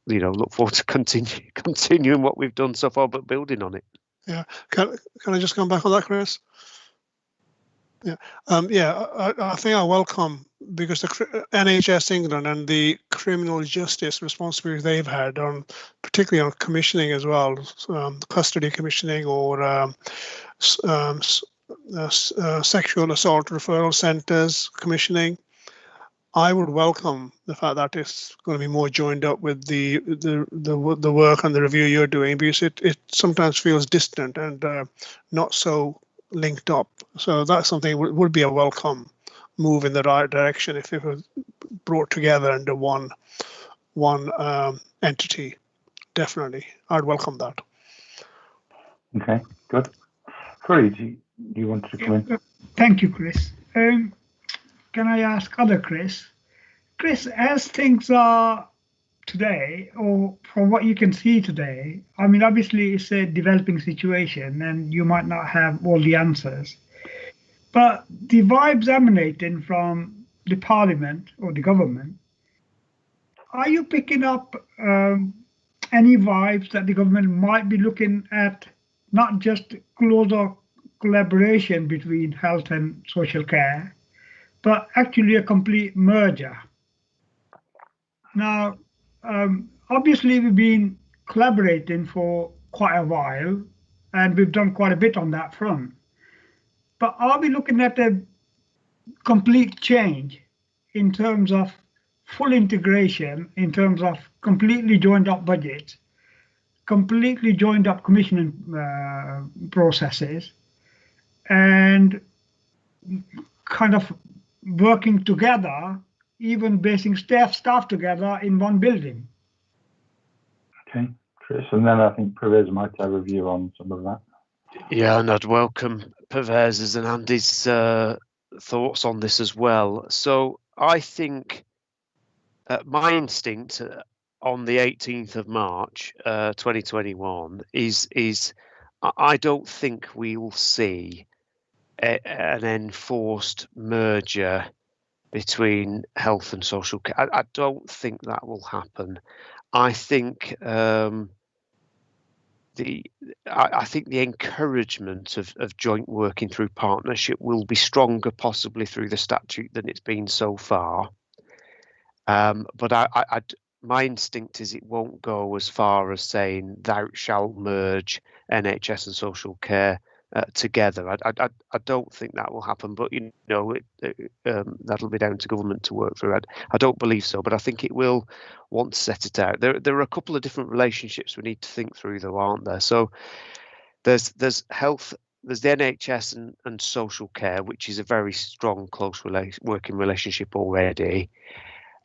look forward to continuing what we've done so far, but building on it. Yeah, can I just come back on that, Chris? Yeah, I think I welcome, because the NHS England and the criminal justice responsibility they've had on, particularly on commissioning as well, custody commissioning or sexual assault referral centres commissioning. I would welcome the fact that it's going to be more joined up with the work and the review you're doing, because it sometimes feels distant and not so linked up. So that's something would be a welcome move in the right direction if it was brought together under one entity. Definitely, I'd welcome that. Okay, good. Fareed, do you want to come in? Thank you, Chris. Can I ask other Chris? Chris, as things are today, or from what you can see today, I mean, obviously it's a developing situation and you might not have all the answers, but the vibes emanating from the parliament or the government, are you picking up any vibes that the government might be looking at not just closer collaboration between health and social care, but actually a complete merger? Now, obviously we've been collaborating for quite a while and we've done quite a bit on that front. But are we looking at a complete change in terms of full integration, in terms of completely joined up budgets, completely joined up commissioning processes, and kind of working together, even basing staff together in one building? Okay, Chris, and then I think Pervez might have a view on some of that. Yeah, and I'd welcome Pervez's and Andy's thoughts on this as well. So I think my instinct on the 18th of March 2021 is I don't think we will see an enforced merger between health and social care. I don't think that will happen. I think I think the encouragement of joint working through partnership will be stronger, possibly through the statute, than it's been so far. But my instinct is it won't go as far as saying thou shalt merge NHS and social care together. I don't think that will happen, but that'll be down to government to work through. I don't believe so, but I think it will want to set it out. There are a couple of different relationships we need to think through, though, aren't there? So there's health, there's the NHS and social care, which is a very strong, close working relationship already,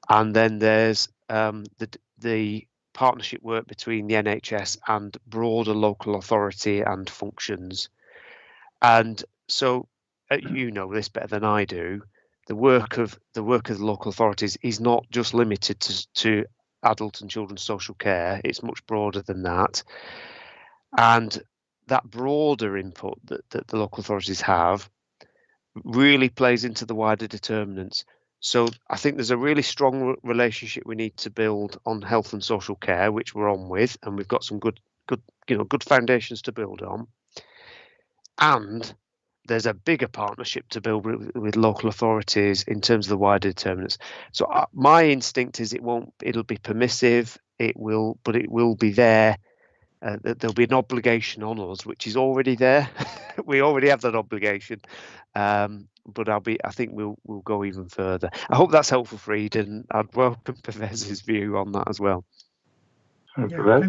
and then there's the partnership work between the NHS and broader local authority and functions. And so, you know this better than I do. The work of the local authorities is not just limited to adult and children's social care. It's much broader than that. And that broader input that the local authorities have really plays into the wider determinants. So I think there's a really strong relationship we need to build on health and social care, which we're on with, and we've got some good foundations to build on. And there's a bigger partnership to build with local authorities in terms of the wider determinants. So my instinct is it'll be permissive, but it will be there. There'll be an obligation on us, which is already there. We already have that obligation, but I think we'll go even further. I hope that's helpful for Eden. I'd welcome Pervez's view on that as well. Yeah,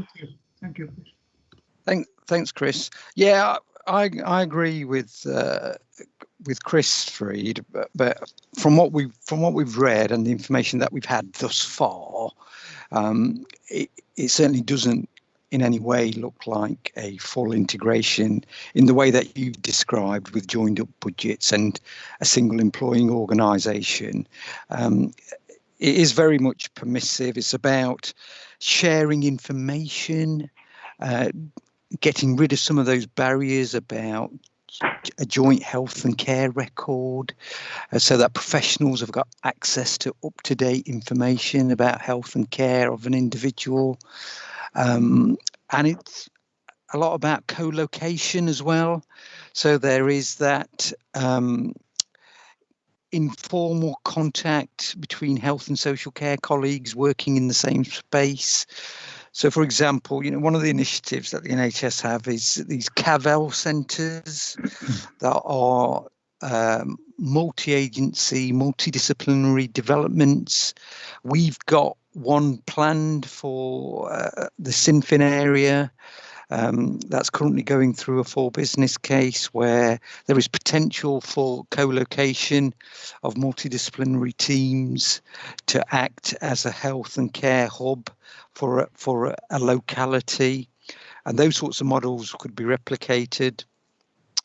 thank you. Thanks, Chris. Yeah, I agree with Chris Freed, but from what we've read and the information that we've had thus far, it certainly doesn't in any way look like a full integration in the way that you've described with joined up budgets and a single employing organisation. It is very much permissive. It's about sharing information, getting rid of some of those barriers about a joint health and care record, so that professionals have got access to up-to-date information about health and care of an individual. And it's a lot about co-location as well. So there is that informal contact between health and social care colleagues working in the same space. So, for example, one of the initiatives that the NHS have is these CAVL centres that are multi-agency, multidisciplinary developments. We've got one planned for the Sinfin area. That's currently going through a full business case where there is potential for co-location of multidisciplinary teams to act as a health and care hub for a locality. And those sorts of models could be replicated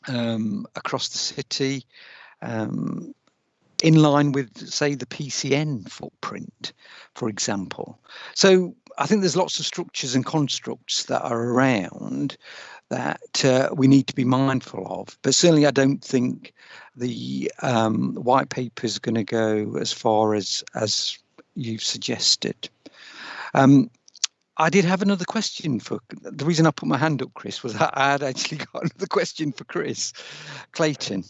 across the city, in line with, say, the PCN footprint, for example. So I think there's lots of structures and constructs that are around that we need to be mindful of. But certainly I don't think the white paper is going to go as far as you've suggested. I did have another question for the reason I put my hand up, Chris, was I had actually got another question for Chris Clayton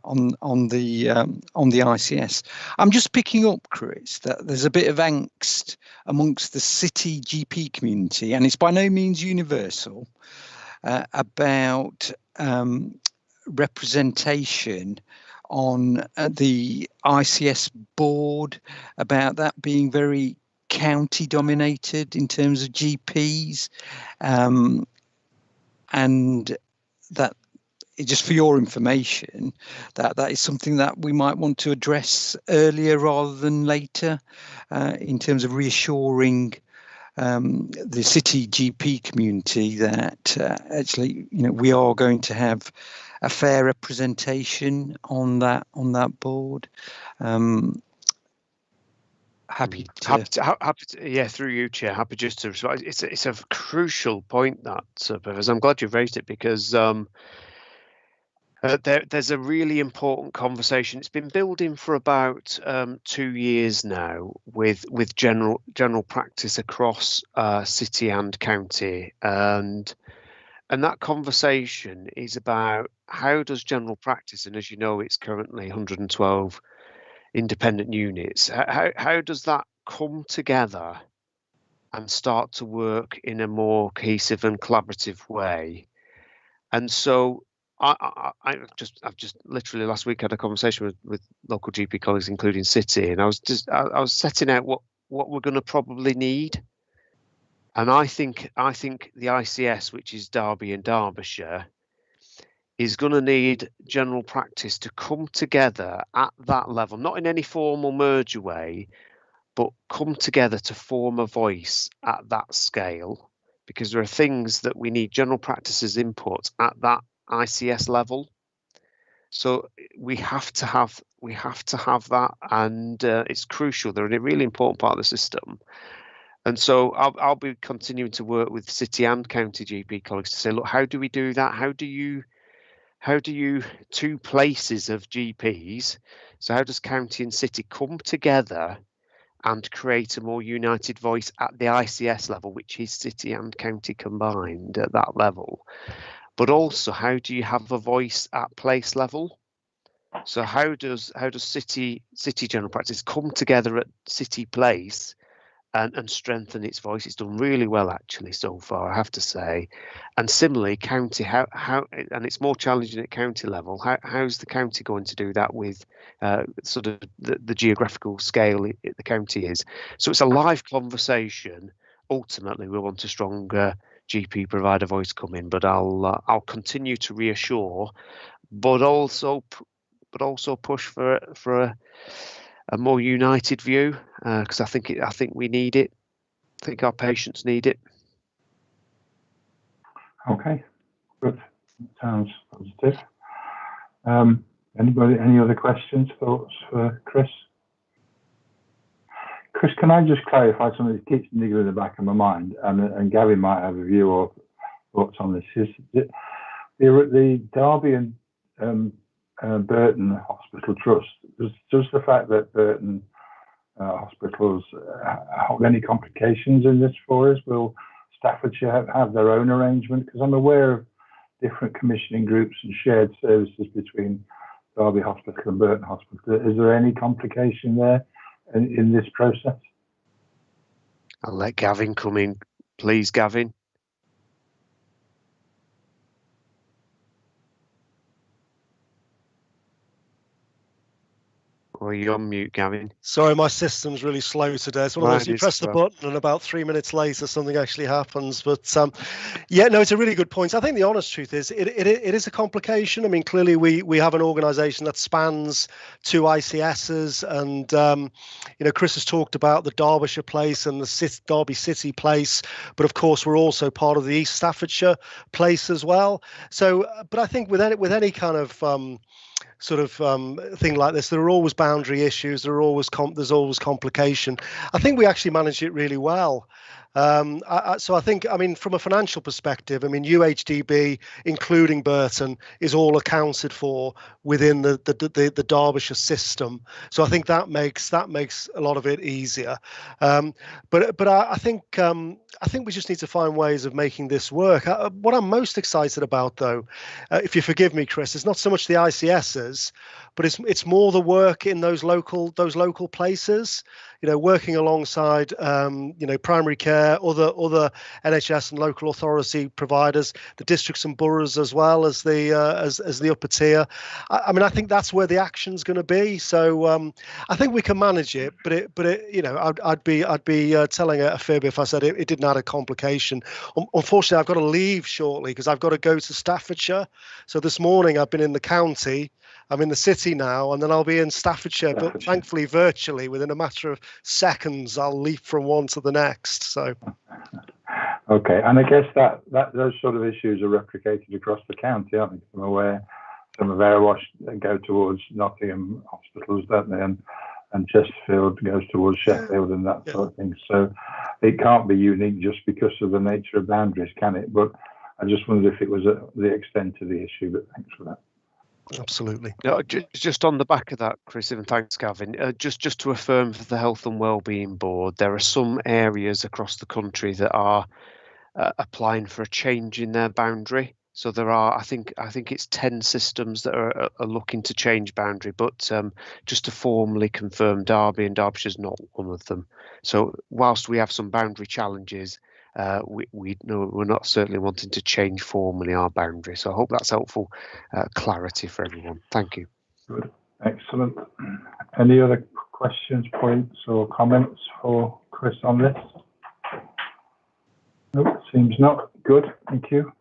on the ICS. I'm just picking up, Chris, that there's a bit of angst amongst the city GP community, and it's by no means universal, about representation on the ICS board, about that being very county dominated in terms of GPs, and that, just for your information, that is something that we might want to address earlier rather than later, in terms of reassuring the city GP community that actually, we are going to have a fair representation on that board. Happy to, yeah, through you, Chair. Happy just to respond. It's a crucial point, that, because I'm glad you've raised it, because there's a really important conversation. It's been building for about 2 years now with general practice across city and county, and that conversation is about how does general practice, and as you know, it's currently 112 independent units. How does that come together and start to work in a more cohesive and collaborative way? And so I've just literally last week had a conversation with local GP colleagues, including City, and I was setting out what we're going to probably need. And I think the ICS, which is Derby and Derbyshire, is going to need general practice to come together at that level, not in any formal merger way, but come together to form a voice at that scale, because there are things that we need general practices input at that ICS level. So we have to have that, and it's crucial. They're a really important part of the system. And so I'll be continuing to work with City and County GP colleagues to say, look, how do we do that? How do you two places of GPs? So how does County and City come together and create a more united voice at the ICS level, which is City and County combined at that level? But also, how do you have a voice at place level? So how does City General Practice come together at City Place and strengthen its voice? It's done really well actually so far, I have to say. And similarly, County, how and it's more challenging at county level. How's the county going to do that with sort of the geographical scale the county is? So it's a live conversation. Ultimately, we want a stronger GP provider voice come in, but I'll continue to reassure, but also push for a more united view, because I think we need it. I think our patients need it. Okay, good. Sounds positive. Anybody? Any other questions, thoughts for Chris? Chris, can I just clarify something that keeps niggling in the back of my mind, and Gavin might have a view or thoughts on this? Is the Derby and Burton Hospital Trust, does the fact that Burton hospitals have any complications in this for us? Will Staffordshire have their own arrangement? Because I'm aware of different commissioning groups and shared services between Derby Hospital and Burton Hospital. Is there any complication there in this process? I'll let Gavin come in, please, Gavin. Or are you on mute, Gavin? Sorry, my system's really slow today. It's one of those, you press the button and about 3 minutes later something actually happens. But yeah, no, it's a really good point. I think the honest truth is it is a complication. I mean, clearly we have an organisation that spans 2 ICSs, and Chris has talked about the Derbyshire place and the Derby City place, but of course we're also part of the East Staffordshire place as well. So, but I think with any kind of thing like this, there are always boundary issues. There's always complication. I think we actually managed it really well. So I think, I mean, from a financial perspective, I mean, UHDB, including Burton, is all accounted for within the Derbyshire system. So I think that makes a lot of it easier. But I think we just need to find ways of making this work. What I'm most excited about, though, if you forgive me, Chris, is not so much the ICSs, but it's more the work in those local places. Working alongside primary care, other NHS and local authority providers, the districts and boroughs, as well as the upper tier. I mean, I think that's where the action's going to be. So I think we can manage it, but I'd be telling a fib if I said it didn't add a complication. Unfortunately, I've got to leave shortly because I've got to go to Staffordshire. So this morning I've been in the county. I'm in the city now, and then I'll be in Staffordshire, but thankfully virtually within a matter of seconds, I'll leap from one to the next. So, okay, and I guess that those sort of issues are replicated across the county, aren't they? I'm aware some of Airwash go towards Nottingham hospitals, don't they? And Chesterfield goes towards Sheffield and that sort of thing. So it can't be unique just because of the nature of boundaries, can it? But I just wondered if it was the extent of the issue. But thanks for that. Absolutely. No, just on the back of that, Chris, and thanks, Gavin, just to affirm for the Health and Wellbeing Board, there are some areas across the country that are applying for a change in their boundary. So there are, I think it's 10 systems that are looking to change boundary, but just to formally confirm, Derby and Derbyshire is not one of them. So whilst we have some boundary challenges, we're not certainly wanting to change formally our boundary. So I hope that's helpful clarity for everyone. Thank you. Good, excellent. Any other questions, points, or comments for Chris on this? Nope, seems not. Good, thank you.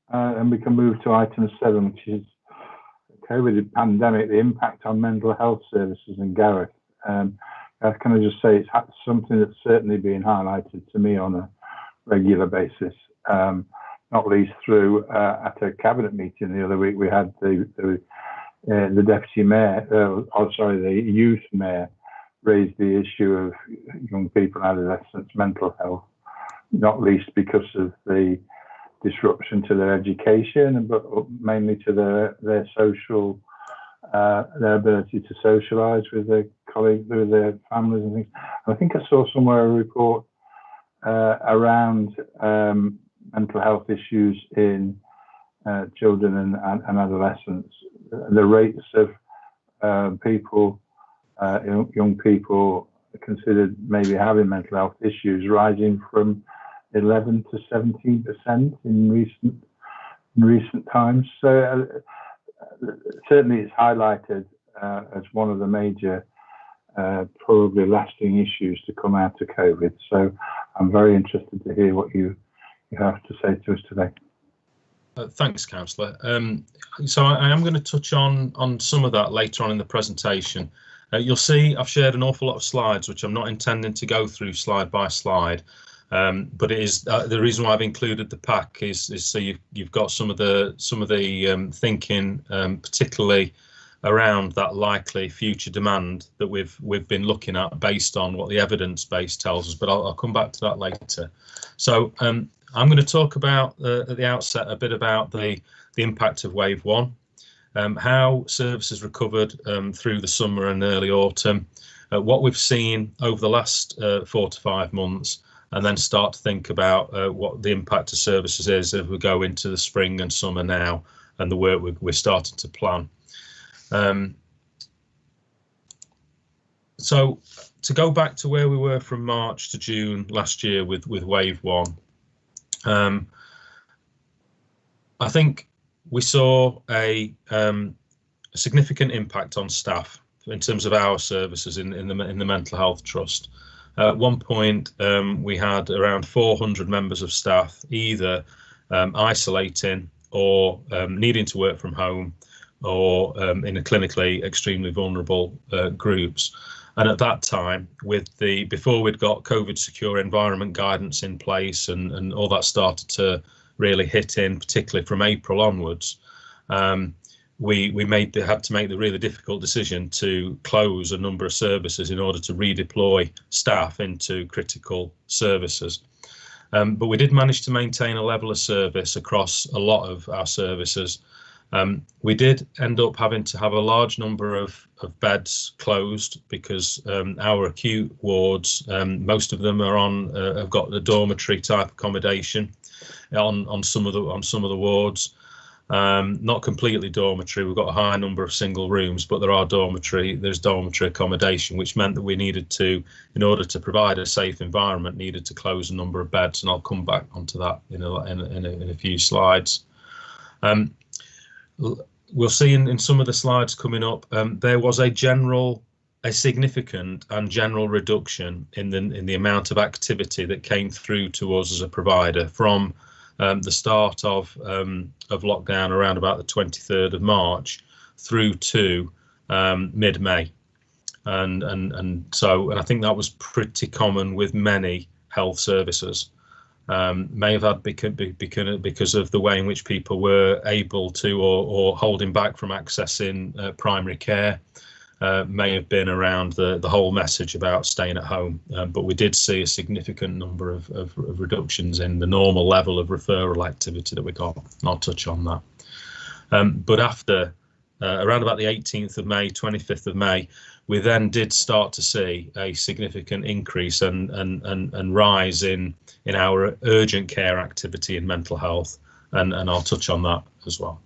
And we can move to item 7, which is COVID pandemic, the impact on mental health services. And Gareth, can I just say it's something that's certainly been highlighted to me on a regular basis, not least through at a cabinet meeting the other week. We had the deputy mayor, the youth mayor, raised the issue of young people and adolescents' mental health, not least because of the disruption to their education, but mainly to their social, their ability to socialise with their colleagues, with their families and things. And I think I saw somewhere a report around mental health issues in children and adolescents. The rates of people, young people considered maybe having mental health issues rising from 11 to 17% in recent times. So certainly it's highlighted as one of the major probably lasting issues to come out of COVID. So I'm very interested to hear what you have to say to us today. Thanks, Councillor. So I am going to touch on some of that later on in the presentation. You'll see I've shared an awful lot of slides, which I'm not intending to go through slide by slide. But it is the reason why I've included the pack is so you've got some of the thinking, particularly around that likely future demand that we've been looking at based on what the evidence base tells us. But I'll come back to that later. So I'm going to talk about at the outset a bit about the impact of wave 1, how services recovered through the summer and early autumn, what we've seen over the last 4 to 5 months, and then start to think about what the impact of services is as we go into the spring and summer now, and the work we're starting to plan. So to go back to where we were from March to June last year with wave 1, I think we saw a significant impact on staff in terms of our services in the Mental Health Trust. At one point, we had around 400 members of staff either isolating or needing to work from home, or in a clinically extremely vulnerable groups. And at that time, before we'd got COVID secure environment guidance in place and all that started to really hit in, particularly from April onwards, we had to make the really difficult decision to close a number of services in order to redeploy staff into critical services. But we did manage to maintain a level of service across a lot of our services. We did end up having to have a large number of beds closed because our acute wards, most of them are have got the dormitory type accommodation on some of the wards. Not completely dormitory. We've got a high number of single rooms, but there's dormitory accommodation, which meant that we needed to, in order to provide a safe environment, needed to close a number of beds, and I'll come back onto that in a few slides. We'll see in some of the slides coming up, there was a significant and general reduction in the amount of activity that came through to us as a provider from the start of lockdown around about the 23rd of March through to mid-May, and I think that was pretty common with many health services. May have had because of the way in which people were able to or holding back from accessing primary care. May have been around the whole message about staying at home, but we did see a significant number of reductions in the normal level of referral activity that we got, and I'll touch on that. But after around about the 18th of May, 25th of May, we then did start to see a significant increase and rise in our urgent care activity in mental health, and I'll touch on that as well.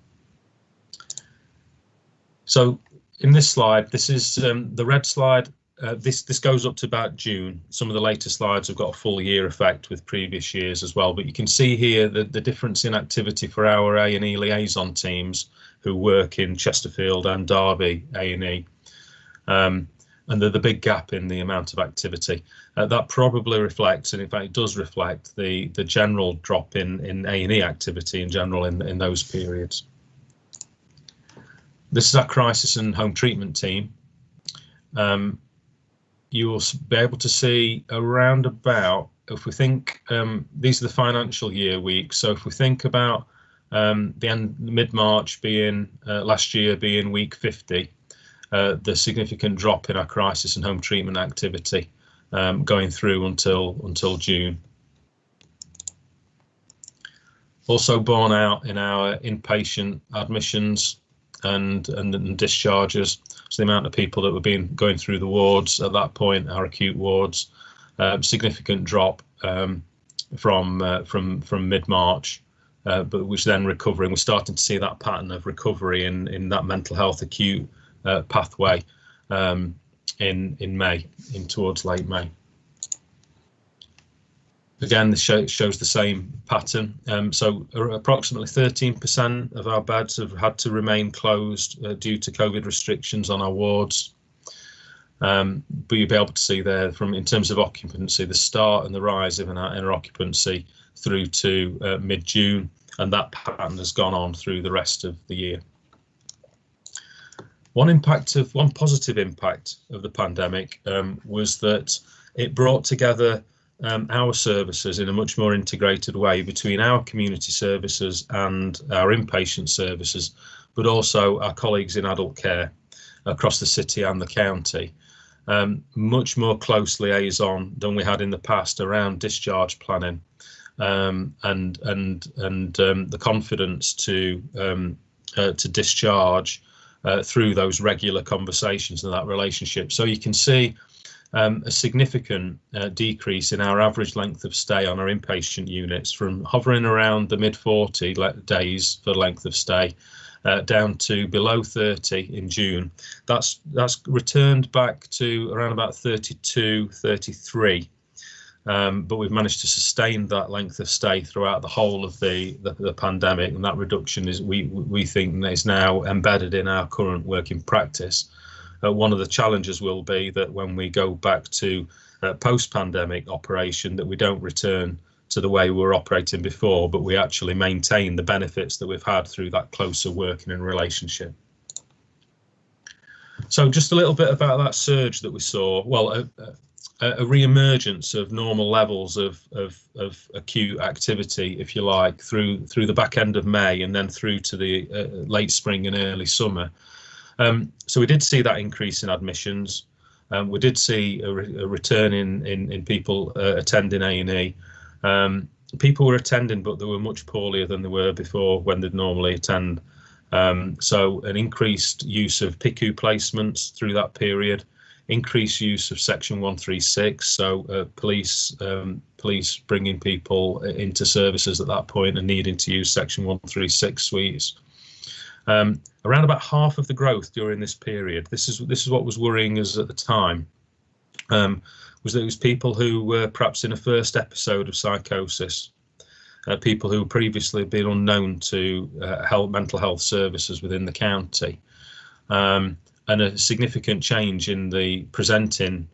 So in this slide, this is the red slide this goes up to about June. Some of the later slides have got a full year effect with previous years as well, but you can see here the difference in activity for our A&E liaison teams who work in Chesterfield and Derby A&E, and the big gap in the amount of activity. That probably reflects, and in fact it does reflect, the general drop in A&E activity in general in those periods. This is our crisis and home treatment team. You will be able to see around about, if we think, these are the financial year weeks, so if we think about the end mid-March being last year being week 50, the significant drop in our crisis and home treatment activity going through until June. Also borne out in our inpatient admissions and discharges, so the amount of people that were going through the wards at that point, our acute wards, significant drop from mid-March, but which then recovering. We're starting to see that pattern of recovery in that mental health acute pathway in May, towards late May. Again, this shows the same pattern. So approximately 13% of our beds have had to remain closed due to COVID restrictions on our wards. But you'll be able to see there, in terms of occupancy, the start and the rise in our occupancy through to mid-June, and that pattern has gone on through the rest of the year. One positive impact of the pandemic was that it brought together our services in a much more integrated way between our community services and our inpatient services, but also our colleagues in adult care across the city and the county. Much more close liaison than we had in the past around discharge planning, and the confidence to discharge through those regular conversations and that relationship. So you can see a significant decrease in our average length of stay on our inpatient units, from hovering around the mid-40 days for length of stay down to below 30 in June. That's returned back to around about 32, 33. But we've managed to sustain that length of stay throughout the whole of the pandemic, and that reduction is we think is now embedded in our current working practice. One of the challenges will be that when we go back to post-pandemic operation, that we don't return to the way we were operating before, but we actually maintain the benefits that we've had through that closer working and relationship. So just a little bit about that surge that we saw. Well, a re-emergence of normal levels of acute activity, if you like, through the back end of May and then through to the late spring and early summer. So we did see that increase in admissions. We did see a return in people attending A&E. People were attending, but they were much poorlier than they were before when they'd normally attend. So an increased use of PICU placements through that period, increased use of Section 136, so police bringing people into services at that point and needing to use Section 136 suites. Around about half of the growth during this period, this is what was worrying us at the time, was that it was people who were perhaps in a first episode of psychosis, people who previously had been unknown to mental health services within the county, and a significant change in the presenting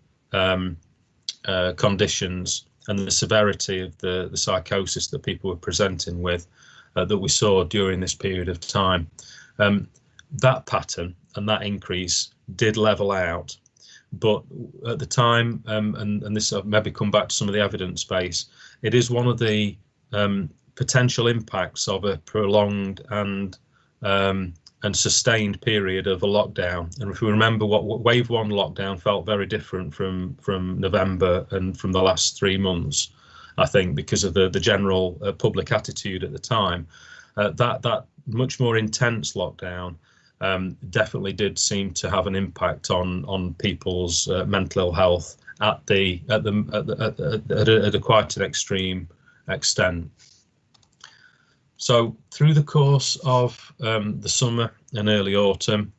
conditions and the severity of the psychosis that people were presenting with that we saw during this period of time. That pattern and that increase did level out, but at the time, and this maybe come back to some of the evidence base, it is one of the potential impacts of a prolonged and sustained period of a lockdown. And if we remember, what wave 1 lockdown felt very different from November and from the last 3 months, I think, because of the general public attitude at the time. That much more intense lockdown definitely did seem to have an impact on people's mental health at a quite an extreme extent. So through the course of the summer and early autumn,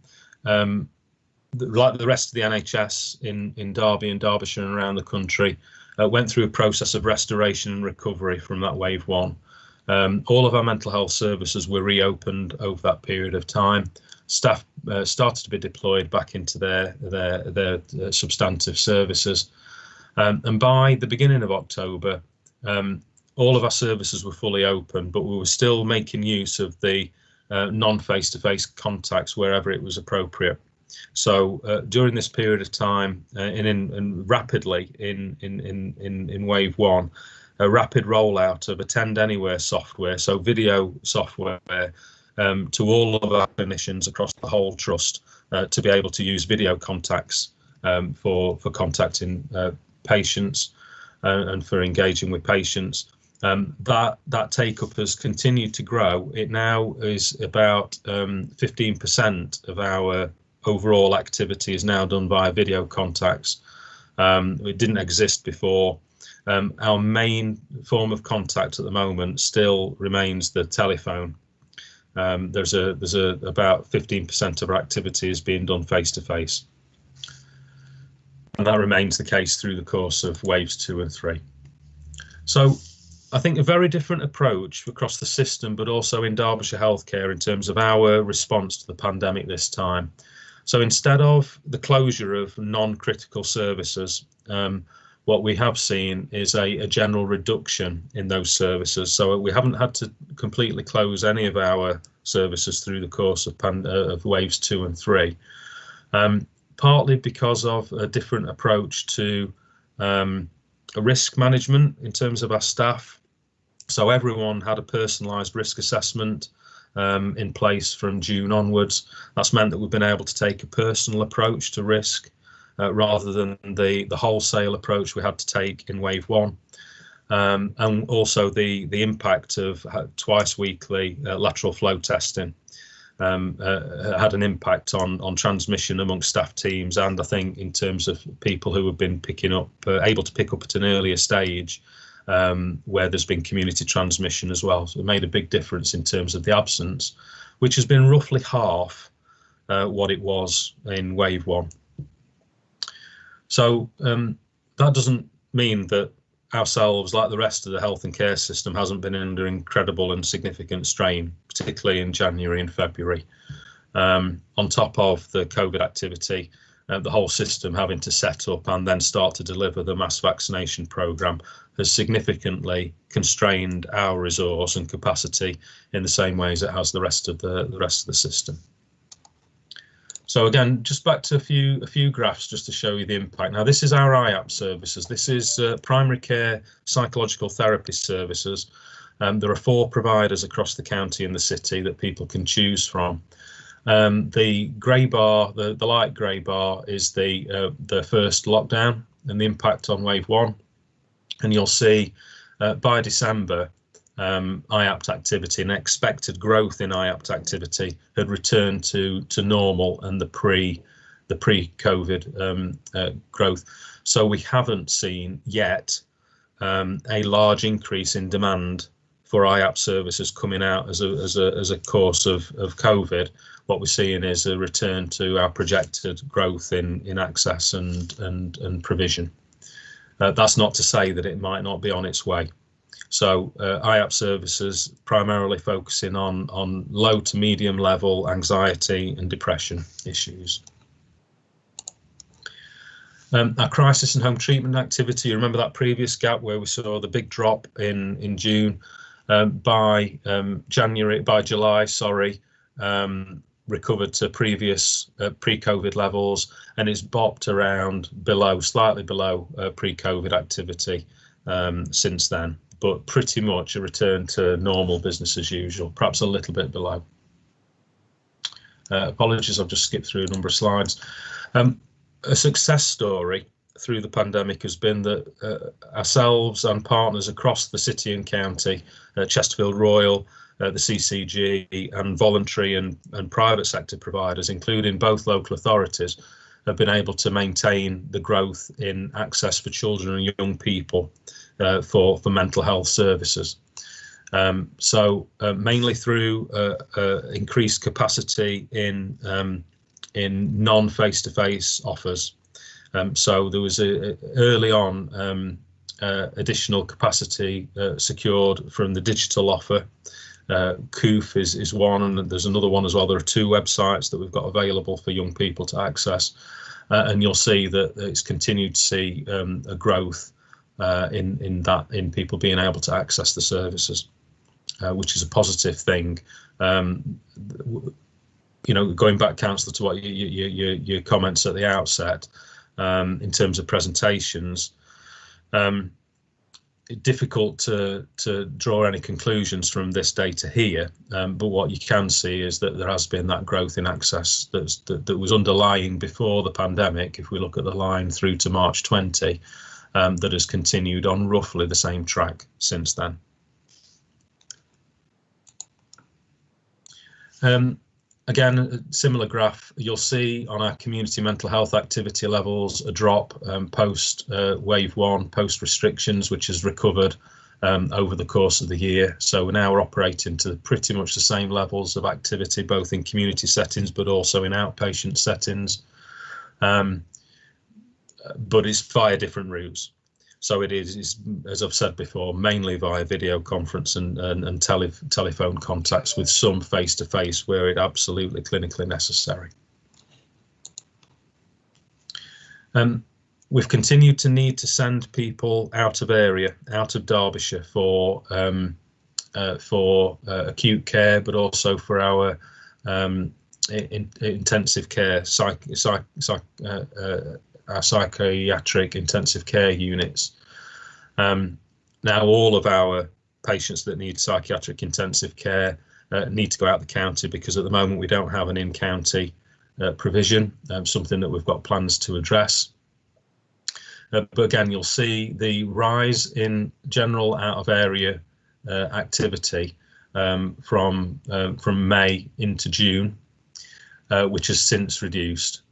like the rest of the NHS in Derby and Derbyshire and around the country, went through a process of restoration and recovery from that wave one. All of our mental health services were reopened over that period of time. Staff started to be deployed back into their substantive services. And by the beginning of October, all of our services were fully open, but we were still making use of the non-face-to-face contacts wherever it was appropriate. So during this period of time, and rapidly in wave one, a rapid rollout of Attend Anywhere software, so video software, to all of our clinicians across the whole trust to be able to use video contacts for contacting patients and for engaging with patients. That take-up has continued to grow. It now is about 15% of our overall activity is now done via video contacts. It didn't exist before. Our main form of contact at the moment still remains the telephone. There's about 15% of our activity is being done face to face, and that remains the case through the course of waves 2 and 3. So I think a very different approach across the system, but also in Derbyshire Healthcare in terms of our response to the pandemic this time. So instead of the closure of non-critical services, what we have seen is a general reduction in those services. So we haven't had to completely close any of our services through the course of waves 2 and 3, partly because of a different approach to risk management in terms of our staff. So everyone had a personalised risk assessment in place from June onwards. That's meant that we've been able to take a personal approach to risk rather than the wholesale approach we had to take in wave 1. And also the impact of twice weekly lateral flow testing had an impact on transmission amongst staff teams, and I think in terms of people who have been able to pick up at an earlier stage where there's been community transmission as well. So it made a big difference in terms of the absence, which has been roughly half what it was in wave 1. So that doesn't mean that ourselves, like the rest of the health and care system, hasn't been under incredible and significant strain, particularly in January and February. On top of the COVID activity, the whole system having to set up and then start to deliver the mass vaccination programme has significantly constrained our resource and capacity in the same way as it has the rest of the system. So again, just back to a few graphs just to show you the impact. Now, this is our IAP services. This is primary care psychological therapy services. There are 4 providers across the county and the city that people can choose from. The grey bar, the light grey bar, is the first lockdown and the impact on wave 1. And you'll see by December, IAPT activity and expected growth in IAPT activity had returned to normal and the pre-COVID growth. So we haven't seen yet a large increase in demand for IAPT services coming out as a course of COVID. What we're seeing is a return to our projected growth in access and provision. That's not to say that it might not be on its way. So IAP services primarily focusing on low to medium level anxiety and depression issues. Our crisis and home treatment activity, you remember that previous gap where we saw the big drop in June. By July, recovered to previous pre-COVID levels, and it's bopped around slightly below pre-COVID activity since then, but pretty much a return to normal business as usual, perhaps a little bit below. Apologies, I've just skipped through a number of slides. A success story through the pandemic has been that ourselves and partners across the city and county, Chesterfield Royal, the CCG, and voluntary and private sector providers, including both local authorities, have been able to maintain the growth in access for children and young people for mental health services. So mainly through increased capacity in in non-face-to-face offers. So there was early on additional capacity secured from the digital offer. COOF is one, and there's another one as well. There are 2 websites that we've got available for young people to access, and you'll see that it's continued to see a growth in people being able to access the services, which is a positive thing. You know, going back, Councillor, to what your comments at the outset in terms of presentations. Difficult to draw any conclusions from this data here, but what you can see is that there has been that growth in access that was underlying before the pandemic. If we look at the line through to March 20, that has continued on roughly the same track since then. Again, a similar graph, you'll see on our community mental health activity levels a drop post wave 1, post restrictions, which has recovered over the course of the year. So we're now operating to pretty much the same levels of activity, both in community settings but also in outpatient settings. But it's via different routes. So it is, as I've said before, mainly via video conference and telephone contacts, with some face-to-face where it absolutely clinically necessary. We've continued to need to send people out of area, out of Derbyshire for acute care, but also for our intensive care, our psychiatric intensive care units. Now all of our patients that need psychiatric intensive care need to go out the county, because at the moment we don't have an in-county provision, something that we've got plans to address. But again, you'll see the rise in general out of area activity from May into June, which has since reduced.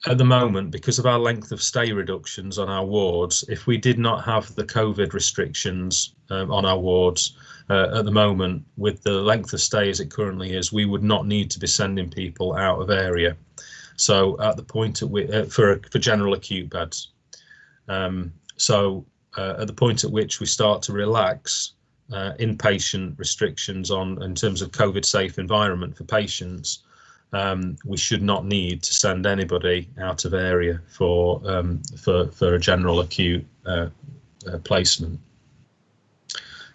At the moment, because of our length of stay reductions on our wards, if we did not have the COVID restrictions on our wards at the moment, with the length of stay as it currently is, we would not need to be sending people out of area. So at the point at which, for general acute beds, at the point at which we start to relax inpatient restrictions in terms of COVID safe environment for patients, we should not need to send anybody out of area for a general acute placement.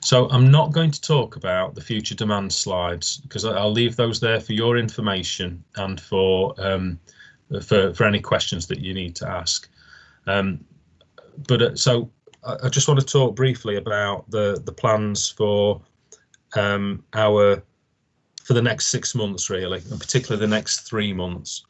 So I'm not going to talk about the future demand slides, because I'll leave those there for your information and for any questions that you need to ask. So I just want to talk briefly about the plans for for the next 6 months, really, and particularly the next 3 months.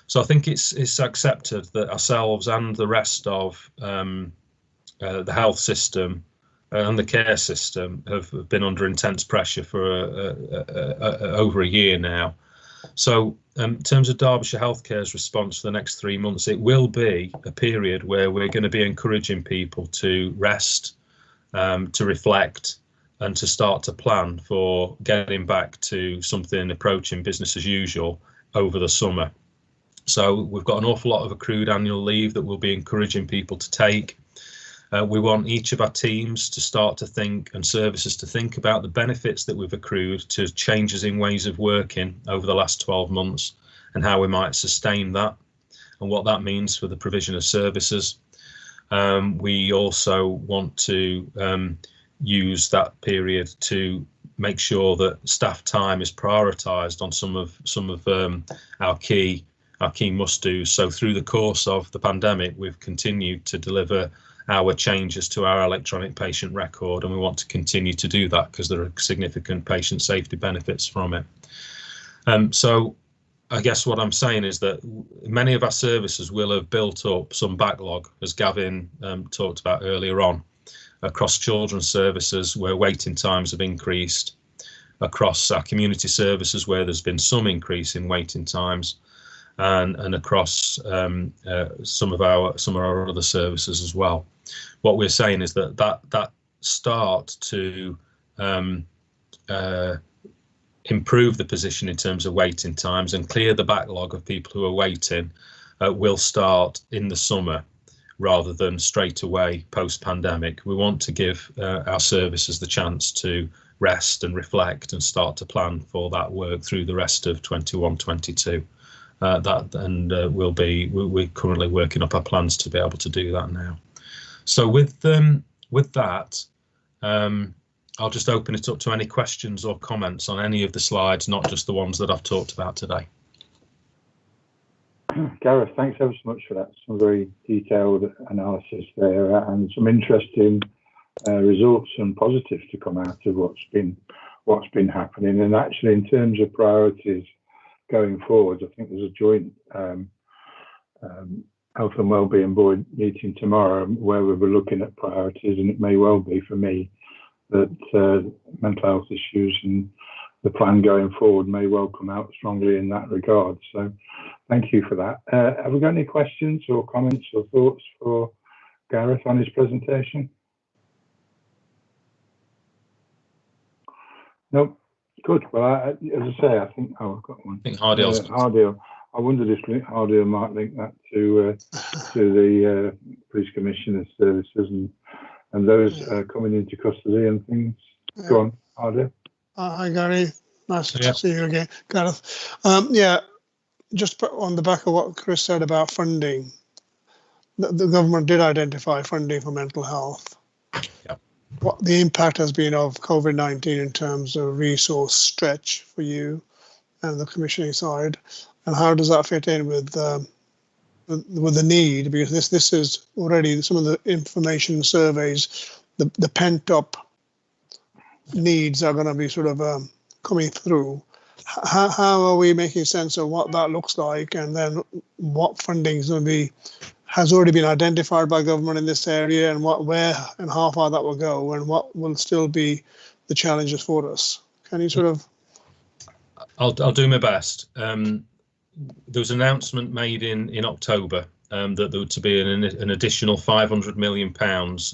So I think it's accepted that ourselves and the rest of the health system and the care system have been under intense pressure for over a year now. So in terms of Derbyshire Healthcare's response for the next 3 months, it will be a period where we're going to be encouraging people to rest, to reflect, and to start to plan for getting back to something approaching business as usual over the summer. So we've got an awful lot of accrued annual leave that we'll be encouraging people to take. We want each of our teams to start to think, and services to think, about the benefits that we've accrued to changes in ways of working over the last 12 months and how we might sustain that and what that means for the provision of services. We also want to use that period to make sure that staff time is prioritised on some of our key must-dos. So through the course of the pandemic, we've continued to deliver our changes to our electronic patient record, and we want to continue to do that because there are significant patient safety benefits from it. So I guess what I'm saying is that many of our services will have built up some backlog, as Gavin talked about earlier on, across children's services where waiting times have increased, across our community services where there's been some increase in waiting times, and across some of our other services as well. What we're saying is that start to improve the position in terms of waiting times and clear the backlog of people who are waiting will start in the summer rather than straight away post-pandemic. We want to give our services the chance to rest and reflect and start to plan for that work through the rest of 21-22. We're currently working up our plans to be able to do that now. So with that, I'll just open it up to any questions or comments on any of the slides, not just the ones that I've talked about today. Gareth, thanks ever so much for that. Some very detailed analysis there and some interesting results and positives to come out of what's been happening. And actually, in terms of priorities going forward, I think there's a joint Health and Wellbeing Board meeting tomorrow where we'll be looking at priorities, and it may well be for me that mental health issues and the plan going forward may well come out strongly in that regard. So thank you for that. Have we got any questions or comments or thoughts for Gareth on his presentation? Nope. Good. Well, as I say, I think I've got one. I think Hardiel. I wondered if Hardiel might link that to the police commissioner services and those coming into custody and things. Yeah. Go on, Hardiel. Hi, Gary. Nice to see you again, Gareth. Just on the back of what Chris said about funding, the government did identify funding for mental health. Yep. What the impact has been of COVID-19 in terms of resource stretch for you and the commissioning side, and how does that fit in with the need? Because this is already some of the information surveys, the pent up needs are going to be sort of coming through. How are we making sense of what that looks like, and then what funding is going to be has already been identified by government in this area, and where and how far that will go, and what will still be the challenges for us? Can you sort of? I'll do my best. There was an announcement made in October that there would be an additional £500 million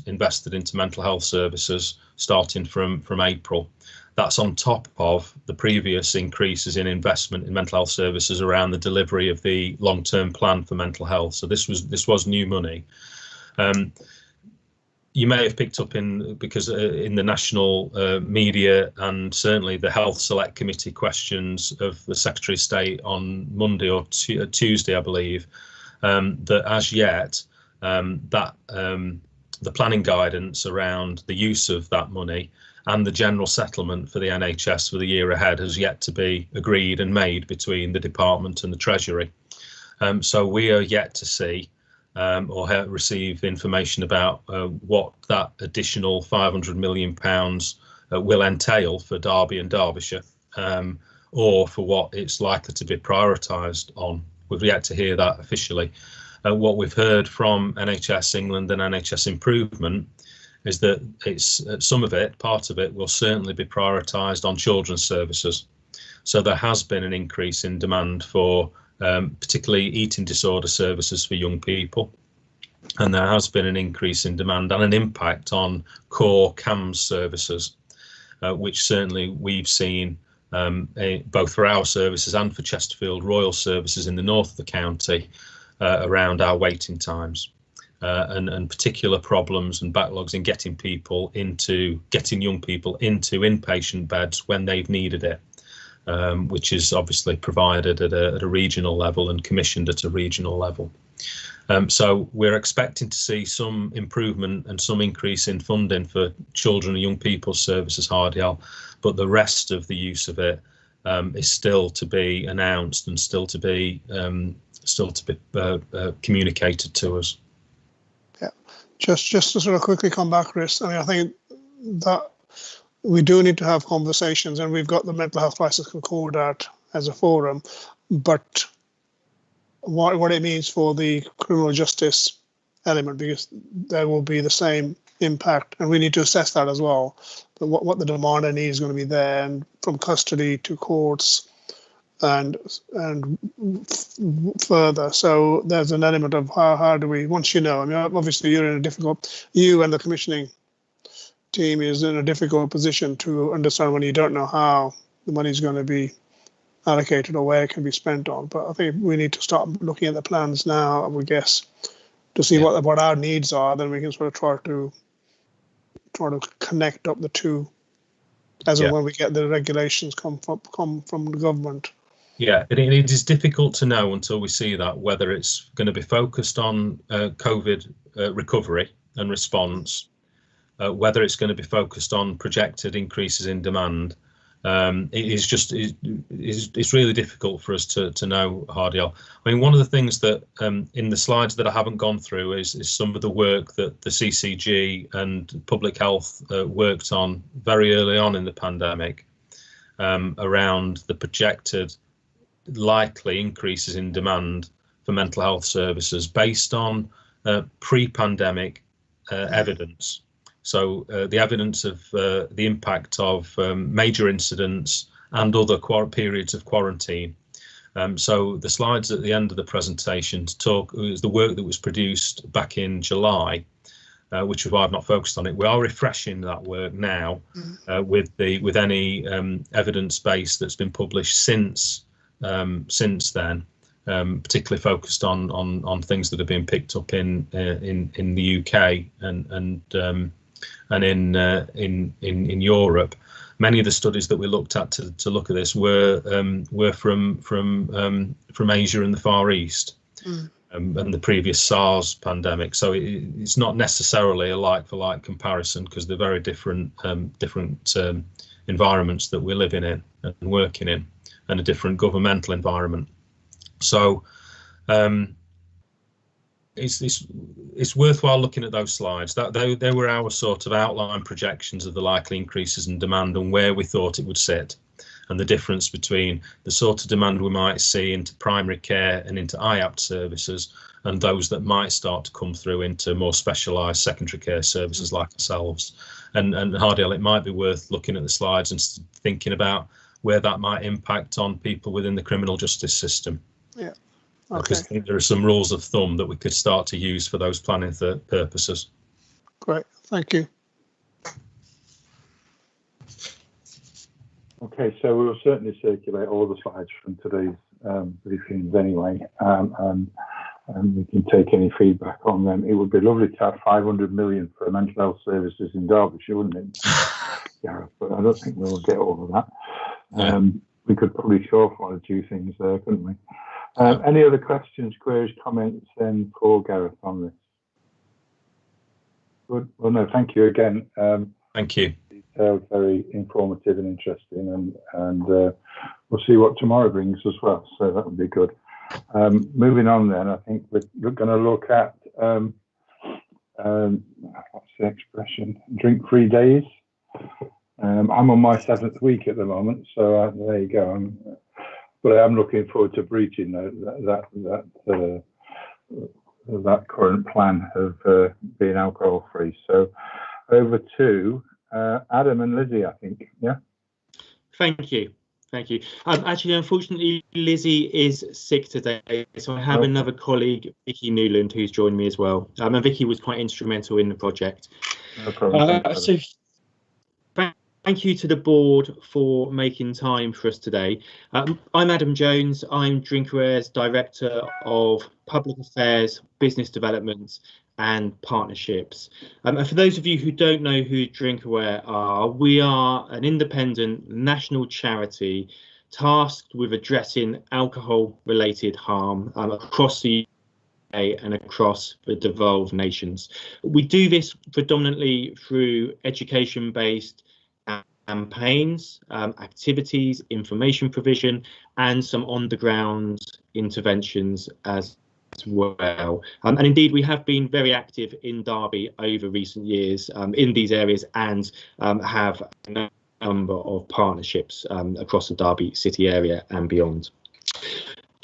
invested into mental health services starting from April. That's on top of the previous increases in investment in mental health services around the delivery of the long-term plan for mental health. So this was new money. You may have picked up because in the national media and certainly the Health Select Committee questions of the Secretary of State on Monday or Tuesday, I believe, that as yet the planning guidance around the use of that money and the general settlement for the NHS for the year ahead has yet to be agreed and made between the department and the Treasury. So we are yet to see or receive information about what that additional £500 million will entail for Derby and Derbyshire, or for what it's likely to be prioritised on. We've yet to hear that officially. What we've heard from NHS England and NHS Improvement is that part of it will certainly be prioritised on children's services. So there has been an increase in demand for particularly eating disorder services for young people. And there has been an increase in demand and an impact on core CAMS services, which certainly we've seen both for our services and for Chesterfield Royal Services in the north of the county around our waiting times. And particular problems and backlogs in getting young people into inpatient beds when they've needed it, which is obviously provided at a regional level and commissioned at a regional level. So we're expecting to see some improvement and some increase in funding for children and young people's services, Hardial, but the rest of the use of it is still to be announced and still to be communicated to us. Just to sort of quickly come back, Chris, I think that we do need to have conversations, and we've got the Mental Health Crisis Concordat as a forum, but what it means for the criminal justice element, because there will be the same impact, and we need to assess that as well, but what the demand and need is going to be there, and from custody to courts and further. So there's an element of how do we, once obviously you and the commissioning team is in a difficult position to understand when you don't know how the money is going to be allocated or where it can be spent on. But I think we need to start looking at the plans now, I would guess, to see what our needs are. Then we can sort of try to connect up the two as and when we get the regulations come from the government. Yeah, it is difficult to know until we see that, whether it's going to be focused on COVID recovery and response, whether it's going to be focused on projected increases in demand. It's really difficult for us to know, Hardiel. I mean, one of the things that in the slides that I haven't gone through is some of the work that the CCG and public health worked on very early on in the pandemic around the projected likely increases in demand for mental health services based on pre-pandemic evidence. So the evidence of the impact of major incidents and other periods of quarantine. So the slides at the end of the presentation is the work that was produced back in July, which is why I've not focused on it. We are refreshing that work now with any evidence base that's been published since then, particularly focused on things that have been picked up in the UK and in Europe. Many of the studies that we looked at to look at this were from Asia and the Far East, and the previous SARS pandemic. So it's not necessarily a like-for-like comparison, because they're very different environments that we're living in and working in, and a different governmental environment. So it's worthwhile looking at those slides. They were our sort of outline projections of the likely increases in demand and where we thought it would sit, and the difference between the sort of demand we might see into primary care and into IAPT services, and those that might start to come through into more specialised secondary care services like ourselves. And Hardiel, it might be worth looking at the slides and thinking about where that might impact on people within the criminal justice system. Yeah. Okay. Because I think there are some rules of thumb that we could start to use for those planning purposes. Great, thank you. Okay, so we'll certainly circulate all the slides from today's briefings anyway, and we can take any feedback on them. It would be lovely to have 500 million for mental health services in Derbyshire, wouldn't it? Yeah, but I don't think we'll get all of that. We could probably show off one or two things there, couldn't we? Any other questions, queries, comments then for Gareth on this? Good. Well, no, thank you again. Thank you. Very informative and interesting, and we'll see what tomorrow brings as well. So that would be good. Moving on then, I think we're going to look at what's the expression? Drink-free days. I'm on my 7th week at the moment, so there you go. But I'm looking forward to breaching that current plan of being alcohol free. So over to Adam and Lizzie, I think. Yeah. Thank you. Actually, unfortunately, Lizzie is sick today, so I have another colleague, Vicky Newland, who's joined me as well. And Vicky was quite instrumental in the project. No problem. So thank you to the board for making time for us today. I'm Adam Jones. I'm Drinkaware's Director of Public Affairs, Business Development and Partnerships. And for those of you who don't know who Drinkaware are, we are an independent national charity tasked with addressing alcohol-related harm across the UK and across the devolved nations. We do this predominantly through education-based campaigns, activities, information provision, and some on-the-ground interventions as well. And indeed, we have been very active in Derby over recent years in these areas, and have a number of partnerships across the Derby city area and beyond.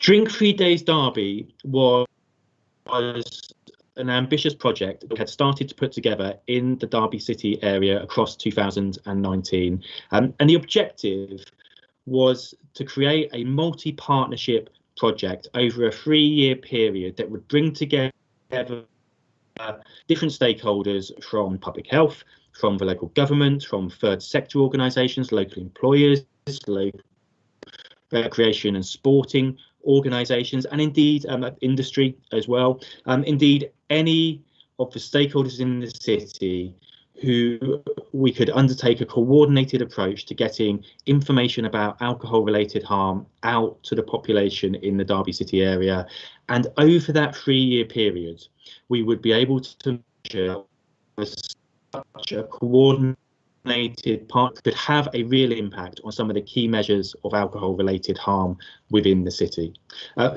Drink-Free Days Derby was an ambitious project that we had started to put together in the Derby city area across 2019. And the objective was to create a multi-partnership project over a 3-year period that would bring together different stakeholders from public health, from the local government, from third sector organisations, local employers, local recreation and sporting organisations, and indeed industry as well. Indeed, any of the stakeholders in the city who we could undertake a coordinated approach to getting information about alcohol related harm out to the population in the Derby City area. And over that 3-year period, we would be able to measure such a coordinated part could have a real impact on some of the key measures of alcohol related harm within the city.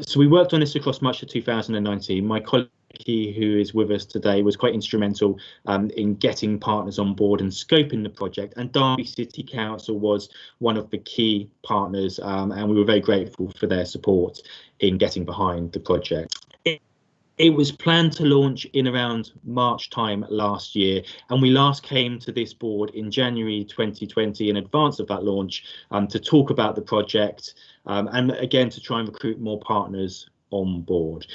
So we worked on this across much of 2019. My colleague who is with us today was quite instrumental in getting partners on board and scoping the project, and Derby City Council was one of the key partners, and we were very grateful for their support in getting behind the project. It was planned to launch in around March time last year, and we last came to this board in January 2020 in advance of that launch to talk about the project and again to try and recruit more partners on board.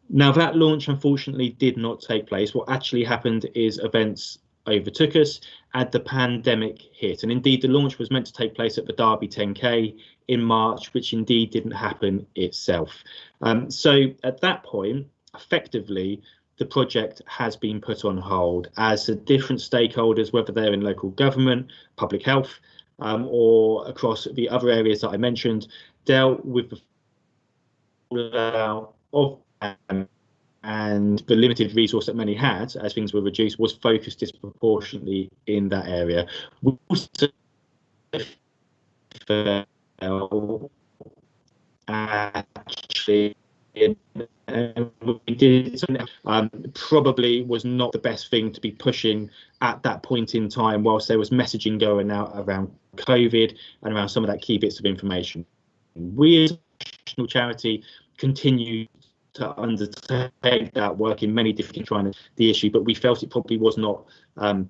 Now, that launch unfortunately did not take place. What actually happened is events overtook us and the pandemic hit. And indeed, the launch was meant to take place at the Derby 10K in March, which indeed didn't happen itself. So at that point, effectively, the project has been put on hold as the different stakeholders, whether they're in local government, public health, or across the other areas that I mentioned, dealt with the fallout of and the limited resource that many had as things were reduced was focused disproportionately in that area. We also actually we did probably was not the best thing to be pushing at that point in time, whilst there was messaging going out around COVID and around some of that key bits of information. We as a national charity continue to undertake that work in many different trying the issue, but we felt it probably was not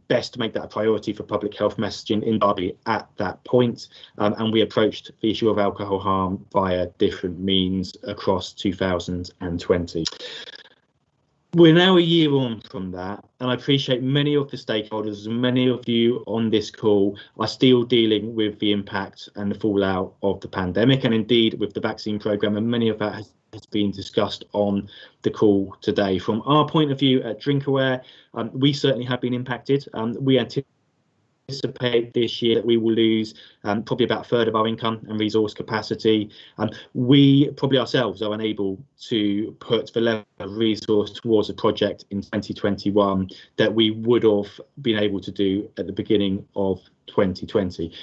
best to make that a priority for public health messaging in Derby at that point, and we approached the issue of alcohol harm via different means across 2020. We're now a year on from that, and I appreciate many of the stakeholders and many of you on this call are still dealing with the impact and the fallout of the pandemic, and indeed with the vaccine programme, and many of that has been discussed on the call today. From our point of view at Drinkaware, we certainly have been impacted. We anticipate this year that we will lose probably about a third of our income and resource capacity. We probably ourselves are unable to put the level of resource towards a project in 2021 that we would have been able to do at the beginning of 2020.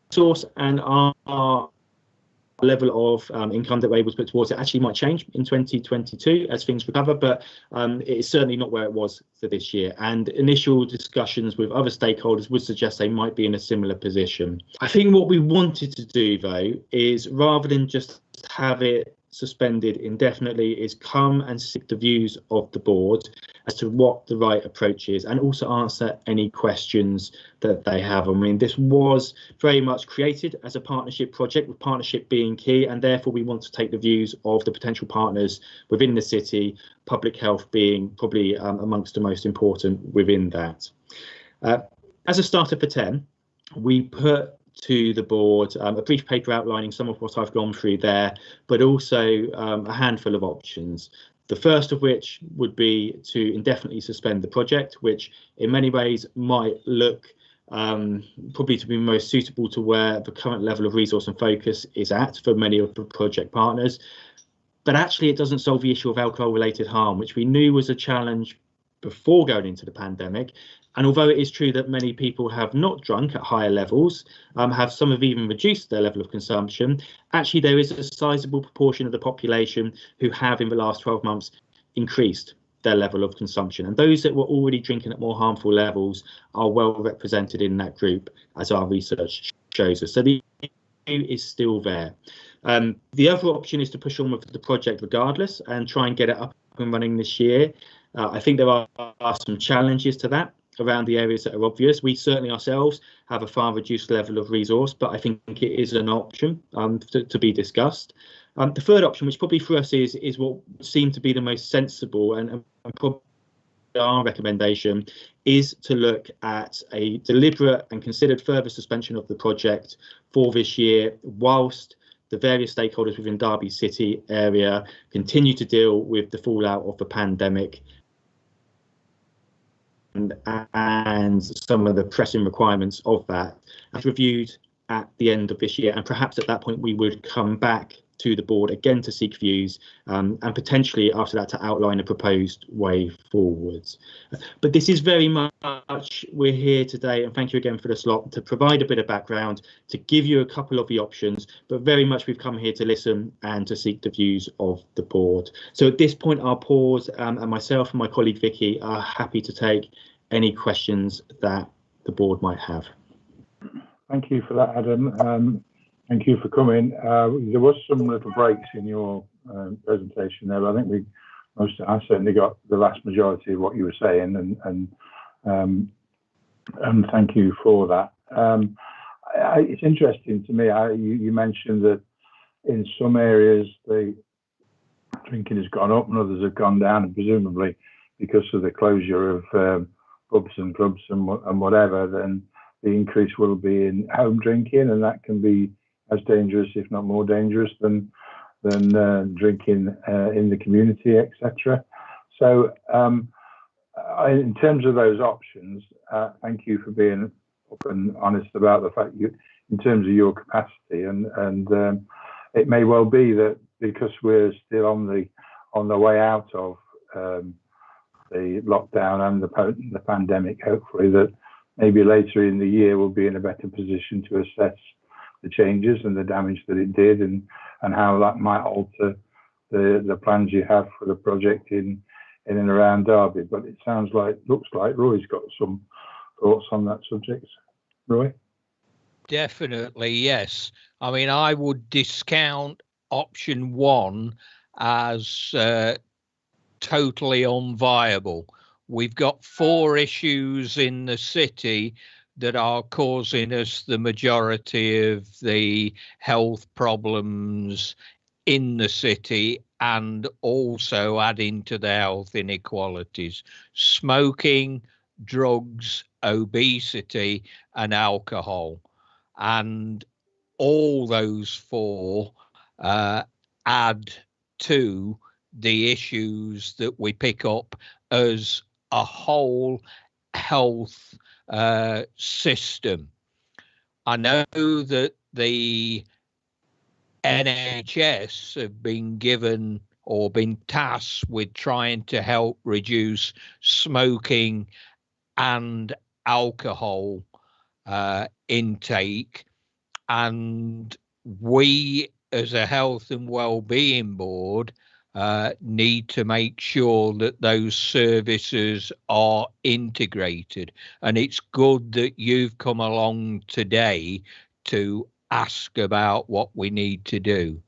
Resource and our level of income that we're able to put towards it actually might change in 2022 as things recover, but it's certainly not where it was for this year. And initial discussions with other stakeholders would suggest they might be in a similar position. I think what we wanted to do, though, is rather than just have it suspended indefinitely, is come and seek the views of the board as to what the right approach is, and also answer any questions that they have. I mean, this was very much created as a partnership project, with partnership being key, and therefore we want to take the views of the potential partners within the city, public health being probably amongst the most important within that. As a starter for 10, we put to the board a brief paper outlining some of what I've gone through there, but also a handful of options. The first of which would be to indefinitely suspend the project, which in many ways might look probably to be most suitable to where the current level of resource and focus is at for many of the project partners. But actually it doesn't solve the issue of alcohol related harm, which we knew was a challenge before going into the pandemic. And although it is true that many people have not drunk at higher levels, some have even reduced their level of consumption, actually there is a sizable proportion of the population who have in the last 12 months increased their level of consumption. And those that were already drinking at more harmful levels are well represented in that group, as our research shows us. So the issue is still there. The other option is to push on with the project regardless and try and get it up and running this year. I think there are some challenges to that around the areas that are obvious. We certainly ourselves have a far reduced level of resource, but I think it is an option to be discussed. The third option, which probably for us is what seemed to be the most sensible and probably our recommendation is to look at a deliberate and considered further suspension of the project for this year, whilst the various stakeholders within Derby City area continue to deal with the fallout of the pandemic and some of the pressing requirements of that, as reviewed at the end of this year. And perhaps at that point we would come back to the board again to seek views, and potentially after that to outline a proposed way forwards. But this is very much, we're here today, and thank you again for the slot, to provide a bit of background, to give you a couple of the options, but very much we've come here to listen and to seek the views of the board. So at this point I'll pause, and myself and my colleague Vicky are happy to take any questions that the board might have. Thank you for that, Adam. Thank you for coming. There was some little breaks in your presentation there, but I think I certainly got the vast majority of what you were saying, and thank you for that. It's interesting to me. You mentioned that in some areas the drinking has gone up and others have gone down, and presumably because of the closure of pubs and clubs and whatever, then the increase will be in home drinking, and that can be as dangerous, if not more dangerous, than drinking in the community, etc. So, in terms of those options, thank you for being up and honest about the fact in terms of your capacity, and it may well be that because we're still on the way out of the lockdown and the pandemic, hopefully that maybe later in the year we'll be in a better position to assess the changes and the damage that it did, and how that might alter the plans you have for the project in and around Derby. But it looks like Roy's got some thoughts on that subject. Roy? Definitely, yes. I mean, I would discount option one as totally unviable. We've got 4 issues in the city that are causing us the majority of the health problems in the city, and also adding to the health inequalities: smoking, drugs, obesity and alcohol. And all those 4 add to the issues that we pick up as a whole health system. I know that the NHS have been given or been tasked with trying to help reduce smoking and alcohol intake, and we as a health and wellbeing board need to make sure that those services are integrated. And it's good that you've come along today to ask about what we need to do.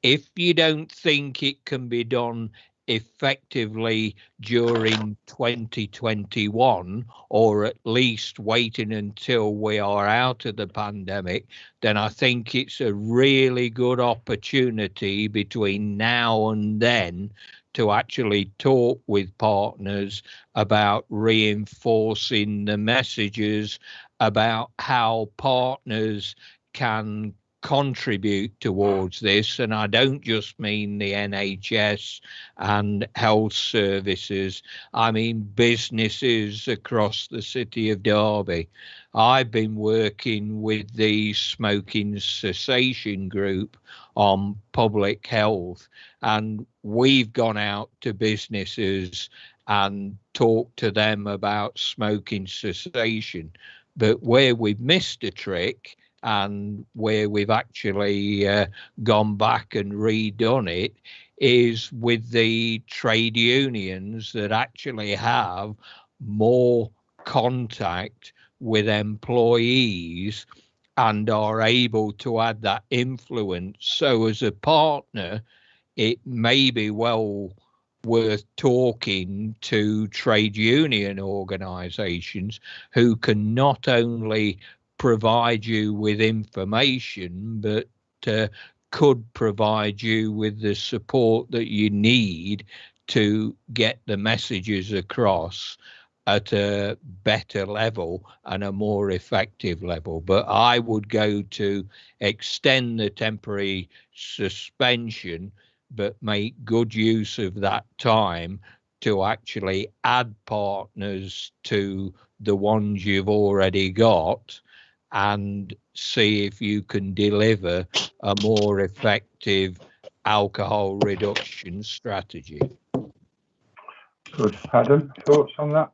If you don't think it can be done effectively during 2021, or at least waiting until we are out of the pandemic, then I think it's a really good opportunity between now and then to actually talk with partners about reinforcing the messages about how partners can contribute towards this. And I don't just mean the NHS and health services, I mean businesses across the city of Derby. I've been working with the smoking cessation group on public health, and we've gone out to businesses and talked to them about smoking cessation. But where we've missed a trick, and where we've actually gone back and redone it, is with the trade unions that actually have more contact with employees and are able to add that influence. So as a partner, it may be well worth talking to trade union organisations who can not only provide you with information, but could provide you with the support that you need to get the messages across at a better level and a more effective level. But I would go to extend the temporary suspension, but make good use of that time to actually add partners to the ones you've already got and see if you can deliver a more effective alcohol reduction strategy. Good. Adam, thoughts on that?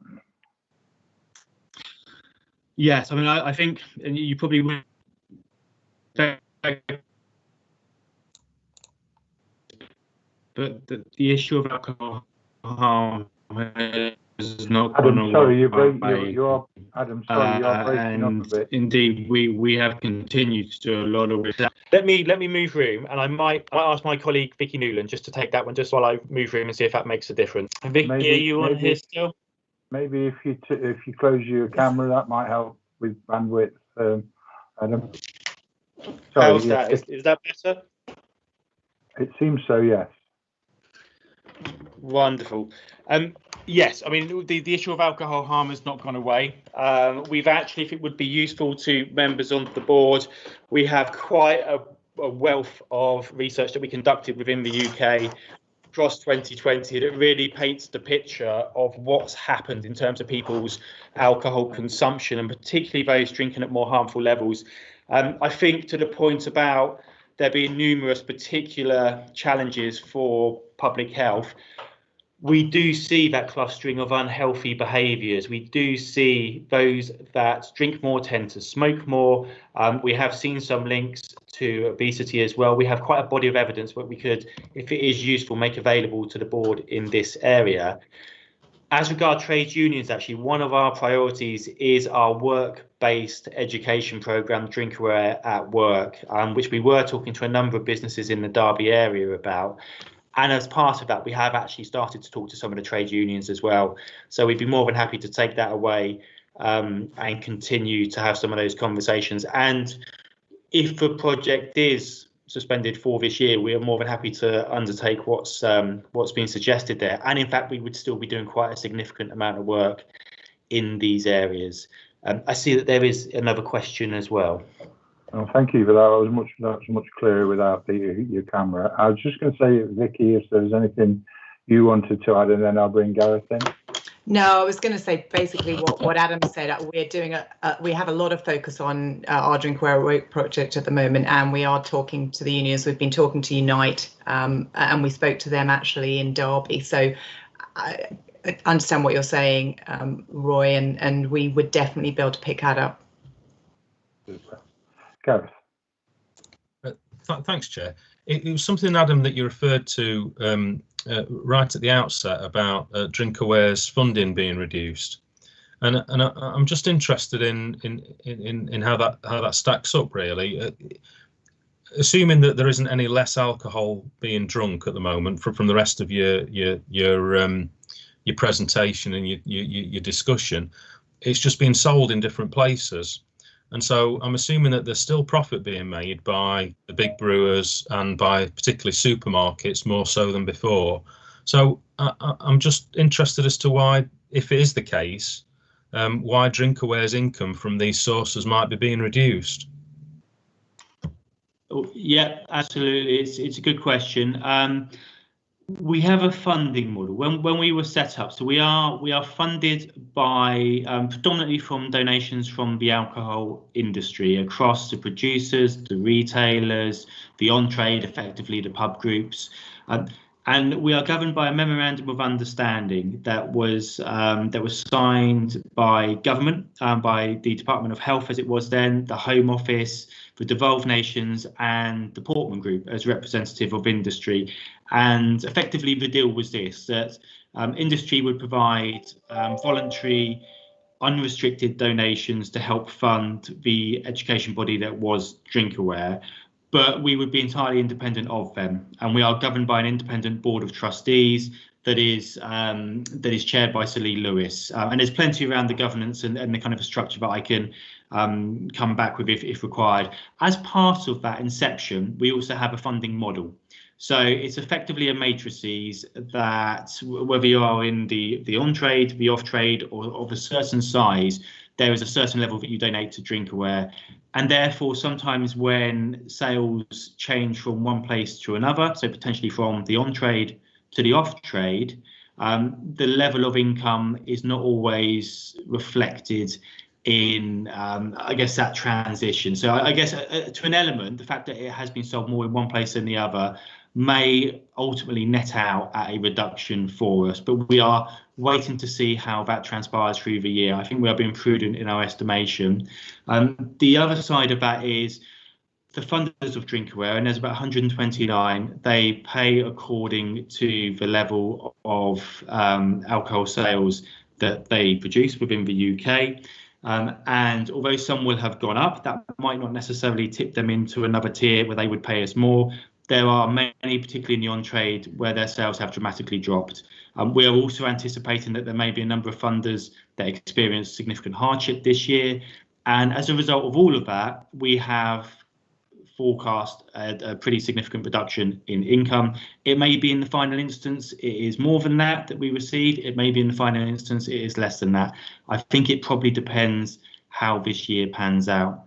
Yes, I mean, I think, and you probably would, but the issue of alcohol harm is not Adam, gone sorry, away. you're Adam, sorry, you're breaking up a bit. Indeed, we have continued to do a lot of it. Let me move room, and I might ask my colleague Vicky Newland just to take that one, just while I move room and see if that makes a difference. Vicky, are you on here still? Maybe if you close your camera, that might help with bandwidth, Adam. Sorry, How's that? Is that better? It seems so, yes. Wonderful. Yes, I mean, the issue of alcohol harm has not gone away. We've actually, if it would be useful to members on the board, we have quite a wealth of research that we conducted within the UK across 2020 that really paints the picture of what's happened in terms of people's alcohol consumption, and particularly those drinking at more harmful levels. I think to the point about there being numerous particular challenges for public health, we do see that clustering of unhealthy behaviours. We do see those that drink more tend to smoke more. We have seen some links to obesity as well. We have quite a body of evidence what we could, if it is useful, make available to the board in this area. As regard trade unions, actually, one of our priorities is our work-based education programme, Drinkware at Work, which we were talking to a number of businesses in the Derby area about. And as part of that, we have actually started to talk to some of the trade unions as well. So we'd be more than happy to take that away and continue to have some of those conversations. And if the project is suspended for this year, we are more than happy to undertake what's been suggested there. And in fact, we would still be doing quite a significant amount of work in these areas. I see that there is another question as well. Oh, thank you for that. That was much clearer without your camera. I was just going to say, Vicky, if there was anything you wanted to add, and then I'll bring Gareth in. No, I was going to say basically what Adam said. We're doing we have a lot of focus on our Drinkware at Work project at the moment, and we are talking to the unions. We've been talking to Unite, and we spoke to them actually in Derby. So I understand what you're saying, Roy, and we would definitely be able to pick that up. Super. Gareth. Thanks, Chair. It was something, Adam, that you referred to right at the outset about Drinkaware's funding being reduced, and I'm just interested in how that stacks up, really. Assuming that there isn't any less alcohol being drunk at the moment from the rest of your presentation and your discussion, it's just being sold in different places. And so I'm assuming that there's still profit being made by the big brewers and by particularly supermarkets more so than before. So I'm just interested as to why, if it is the case, why Drinkaware's income from these sources might be being reduced. Yeah, absolutely. It's a good question. We have a funding model when we were set up. So we are funded by predominantly from donations from the alcohol industry across the producers, the retailers, the on-trade, effectively the pub groups, and we are governed by a memorandum of understanding that was signed by government, by the Department of Health as it was then, the Home Office, the devolved nations, and the Portman Group as representative of industry. And effectively the deal was this, that industry would provide voluntary, unrestricted donations to help fund the education body that was Drinkware, but we would be entirely independent of them. And we are governed by an independent board of trustees that is chaired by Sir Lee Lewis. And there's plenty around the governance and the kind of a structure that I can come back with if required. As part of that inception, we also have a funding model. So it's effectively a matrices that whether you are in the on-trade, the off-trade, or of a certain size, there is a certain level that you donate to Drinkaware. And therefore, sometimes when sales change from one place to another, so potentially from the on-trade to the off-trade, the level of income is not always reflected in, I guess, that transition. So I guess to an element, the fact that it has been sold more in one place than the other may ultimately net out at a reduction for us, but we are waiting to see how that transpires through the year. I think we are being prudent in our estimation. The other side of that is the funders of Drinkaware, and there's about 129, they pay according to the level of alcohol sales that they produce within the UK. And although some will have gone up, that might not necessarily tip them into another tier where they would pay us more. There are many, particularly in the on-trade, where their sales have dramatically dropped. We are also anticipating that there may be a number of funders that experience significant hardship this year. And as a result of all of that, we have forecast a pretty significant reduction in income. It may be in the final instance it is more than that we receive. It may be in the final instance it is less than that. I think it probably depends how this year pans out.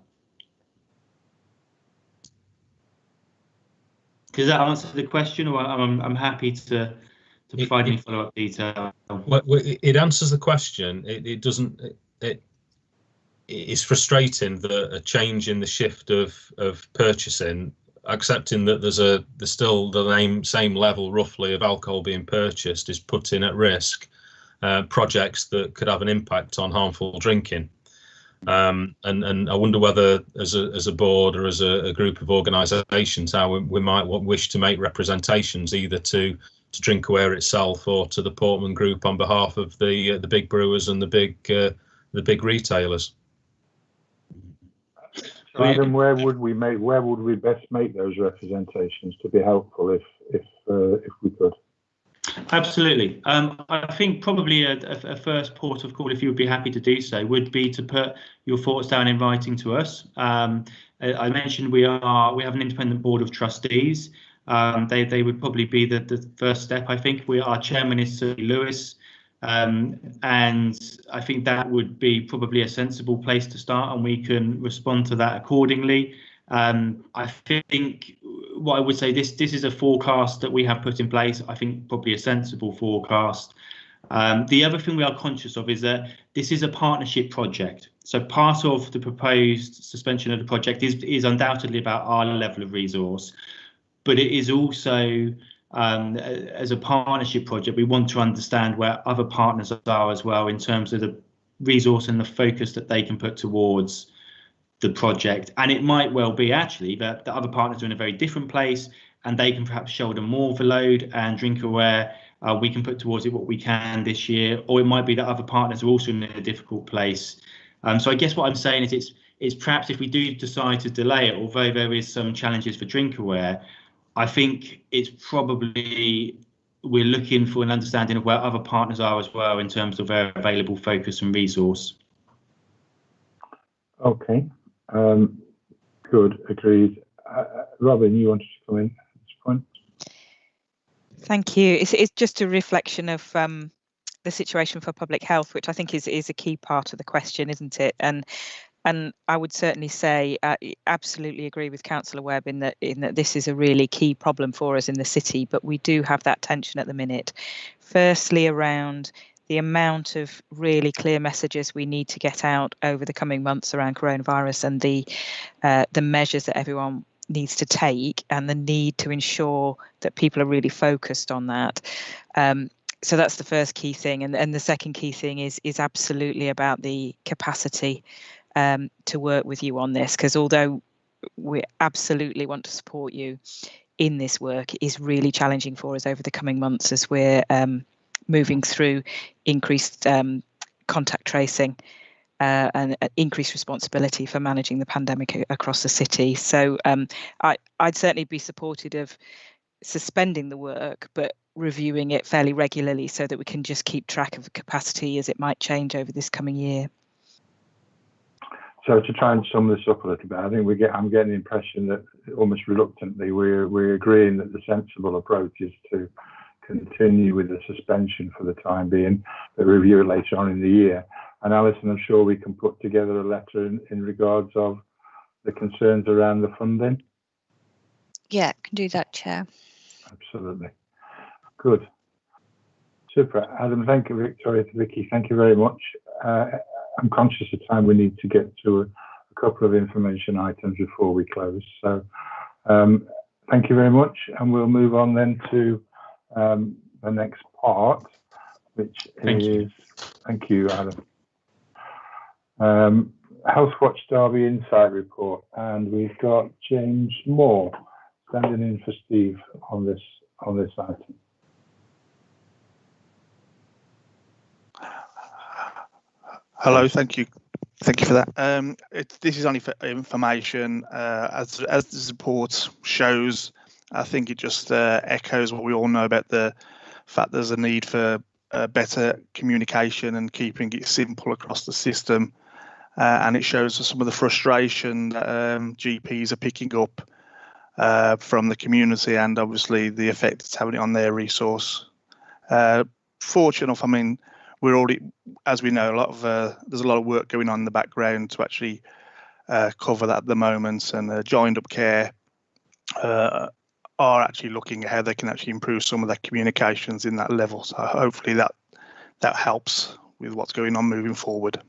Does that answer the question, or I'm happy to provide any follow-up detail? Well, it answers the question. It doesn't. It's frustrating that a change in the shift of purchasing, accepting that there's still the same level roughly of alcohol being purchased, is putting at risk projects that could have an impact on harmful drinking. And I wonder whether, as a board or as a group of organisations, how we might wish to make representations either to Drinkaware itself or to the Portman Group on behalf of the big brewers and the big retailers. So Adam, where would we best make those representations to be helpful if we could? Absolutely. I think probably a first port of call, if you would be happy to do so, would be to put your thoughts down in writing to us. I mentioned we have an independent board of trustees. They would probably be the first step. I think our chairman is Sir Lewis, and I think that would be probably a sensible place to start, and we can respond to that accordingly. I think what I would say, this is a forecast that we have put in place. I think probably a sensible forecast. The other thing we are conscious of is that this is a partnership project. So part of the proposed suspension of the project is undoubtedly about our level of resource, but it is also, as a partnership project, we want to understand where other partners are as well in terms of the resource and the focus that they can put towards the project. And it might well be actually that the other partners are in a very different place and they can perhaps shoulder more of the load, and Drinkaware, we can put towards it what we can this year. Or it might be that other partners are also in a difficult place. So I guess what I'm saying is it's perhaps if we do decide to delay it, although there is some challenges for Drinkaware, I think it's probably we're looking for an understanding of where other partners are as well in terms of their available focus and resource. Okay. Good, agreed. Robin, you wanted to come in at this point? Thank you. It's just a reflection of the situation for public health, which I think is a key part of the question, isn't it? And I would certainly say, absolutely agree with Councillor Webb in that this is a really key problem for us in the city, but we do have that tension at the minute. Firstly, around the amount of really clear messages we need to get out over the coming months around coronavirus and the measures that everyone needs to take, and the need to ensure that people are really focused on that. So that's the first key thing, and the second key thing is absolutely about the capacity to work with you on this, because although we absolutely want to support you in this work, it is really challenging for us over the coming months as we're moving through increased contact tracing and increased responsibility for managing the pandemic across the city. So I'd certainly be supportive of suspending the work, but reviewing it fairly regularly so that we can just keep track of the capacity as it might change over this coming year. So to try and sum this up a little bit, I think I'm getting the impression that almost reluctantly we're agreeing that the sensible approach is to continue with the suspension for the time being, but review it later on in the year. And Alison, I'm sure we can put together a letter in regards of the concerns around the funding. Yeah, can do that, Chair. Absolutely. Good. Super. Adam, thank you. Victoria, Vicky, thank you very much. I'm conscious of time. We need to get to a couple of information items before we close. So thank you very much. And we'll move on then to the next part, which is, thank you, Adam. Health Watch Derby Insight Report. And we've got James Moore standing in for Steve on this item. Hello, thank you for that. This is only for information. As the report shows, I think it just echoes what we all know about the fact there's a need for better communication and keeping it simple across the system. And it shows some of the frustration that GPs are picking up from the community, and obviously the effect it's having on their resource. Fortunate enough, I mean, we're already, as we know, there's a lot of work going on in the background to actually cover that at the moment, and Joined Up Care are actually looking at how they can actually improve some of their communications in that level. So hopefully that helps with what's going on moving forward.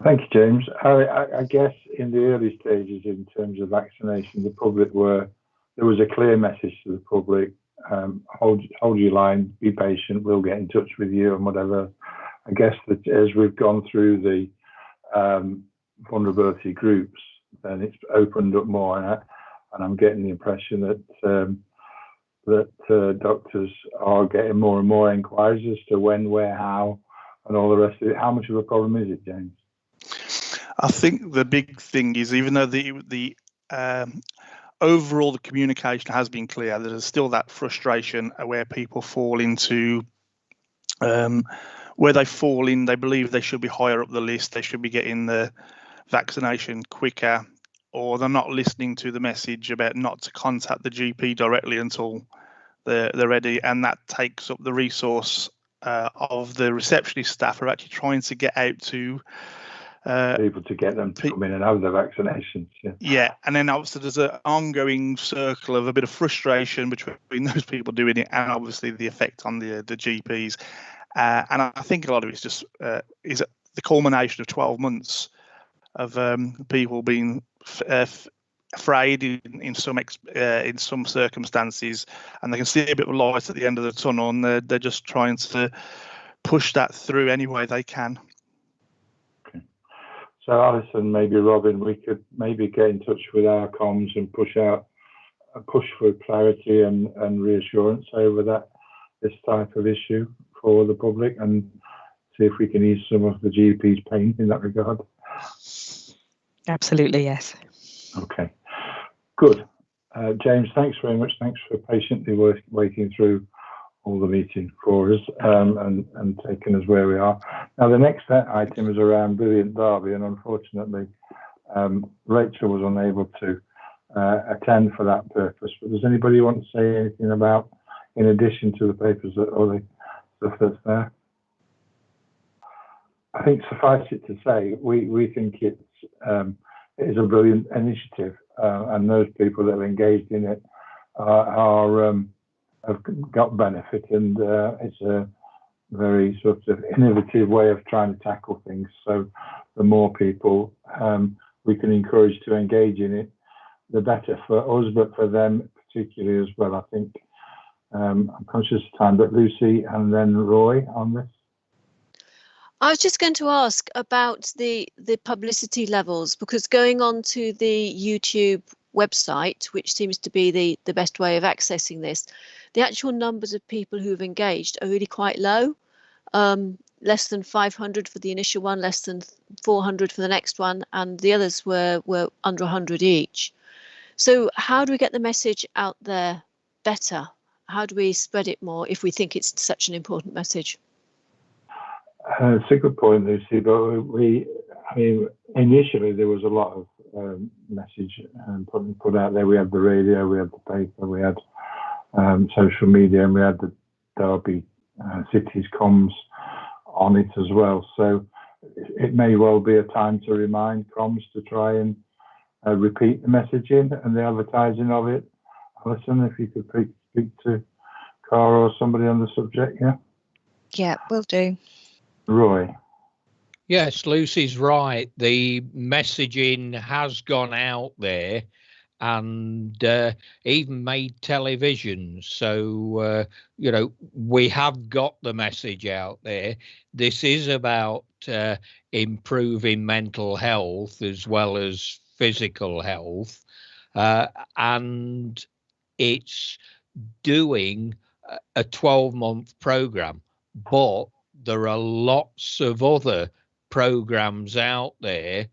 Thank you, James. I guess in the early stages, in terms of vaccination, there was a clear message to the public. Hold your line, be patient, we'll get in touch with you and whatever. I guess that as we've gone through the vulnerability groups, then it's opened up more, and I'm getting the impression that doctors are getting more and more inquiries as to when, where, how, and all the rest of it. How much of a problem is it, James? I think the big thing is, even though the overall the communication has been clear, there's still that frustration where people fall into where they believe they should be higher up the list, they should be getting the vaccination quicker, or they're not listening to the message about not to contact the GP directly until they're ready, and that takes up the resource of the receptionist staff who are actually trying to get out to people to get them to come in and have the vaccinations. Yeah, and then obviously there's an ongoing circle of a bit of frustration between those people doing it and obviously the effect on the GPs. And I think a lot of it's just is the culmination of 12 months of people being afraid in some circumstances, and they can see a bit of light at the end of the tunnel, and they're just trying to push that through any way they can. So Alison, maybe Robin, we could maybe get in touch with our comms and push for clarity and reassurance over this type of issue for the public, and see if we can ease some of the GP's pain in that regard. Absolutely, yes. Okay, good. James, thanks very much. Thanks for patiently waiting through all the meeting for us and taking us where we are. Now, the next item is around Brilliant Derby, and unfortunately, Rachel was unable to attend for that purpose. But does anybody want to say anything about, in addition to the papers or the stuff that's there? I think suffice it to say, we think it is a brilliant initiative, and those people that are engaged in it have got benefit, and it's a very sort of innovative way of trying to tackle things. So the more people we can encourage to engage in it, the better for us, but for them particularly as well. I think I'm conscious of time, but Lucy and then Roy on this. I was just going to ask about the publicity levels, because going on to the YouTube website, which seems to be the best way of accessing this, the actual numbers of people who have engaged are really quite low. Less than 500 for the initial one, less than 400 for the next one, and the others were under 100 each. So how do we get the message out there better? How do we spread it more if we think it's such an important message? It's a good point, Lucy, but we mean, initially there was a lot of message put out there. We had the radio, we had the paper, we had social media, and we had the Derby Cities comms on it as well. So it may well be a time to remind comms to try and repeat the messaging and the advertising of it. Alison, if you could speak to Cara or somebody on the subject, yeah? Yeah, will do. Roy. Yes, Lucy's right. The messaging has gone out there and even made television. So, you know, we have got the message out there. This is about improving mental health as well as physical health. And it's doing a 12-month program, but there are lots of other programs out there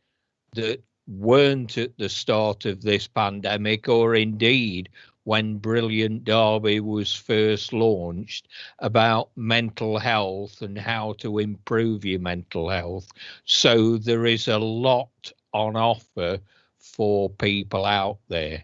that weren't at the start of this pandemic, or indeed when Brilliant Derby was first launched, about mental health and how to improve your mental health. So there is a lot on offer for people out there.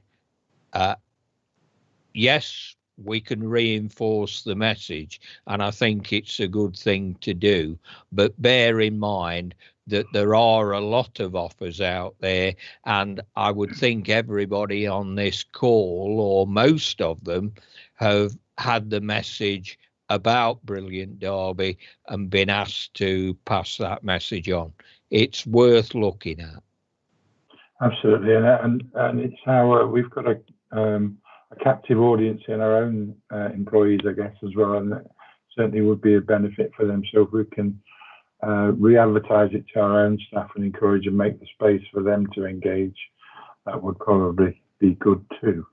Yes, we can reinforce the message, and I think it's a good thing to do, but bear in mind that there are a lot of offers out there, and I would think everybody on this call, or most of them, have had the message about Brilliant Derby and been asked to pass that message on. It's worth looking at. Absolutely, and it's how we've got a captive audience in our own employees, I guess, as well, and that certainly would be a benefit for them. So if we can re-advertise it to our own staff and encourage and make the space for them to engage, that would probably be good too.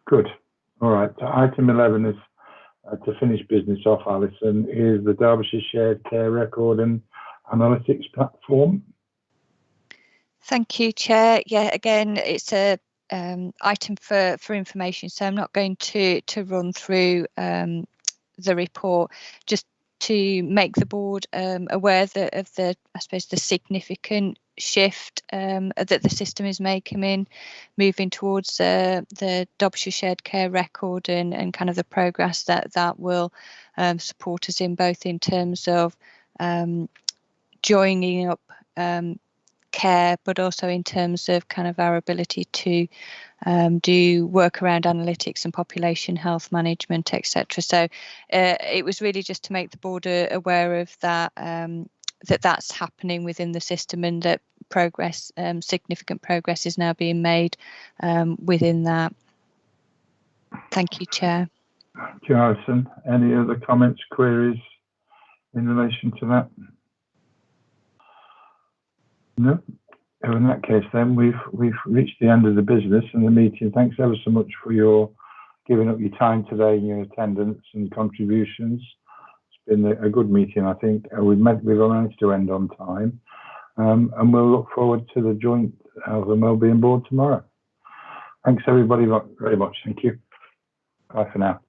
Good. All right. So item 11 is to finish business off, Alison, is the Derbyshire Shared Care Record and Analytics Platform. Thank you, Chair. Yeah, again, it's a item for information, so I'm not going to run through the report, just to make the board aware of the, I suppose, the significant shift that the system is making moving towards the Derbyshire Shared Care Record and kind of the progress that will support us in, both in terms of joining up care, but also in terms of kind of our ability to do work around analytics and population health management, etc. So it was really just to make the board aware of that, that's happening within the system, and that progress, significant progress, is now being made within that. Thank you, Chair. Thank you, Alison. Any other comments, queries in relation to that? No. In that case, then we've reached the end of the business and the meeting. Thanks ever so much for your giving up your time today and your attendance and contributions. It's been a good meeting, I think. We've managed to end on time, and we'll look forward to the joint Health and Wellbeing Board tomorrow. Thanks everybody very much. Thank you. Bye for now.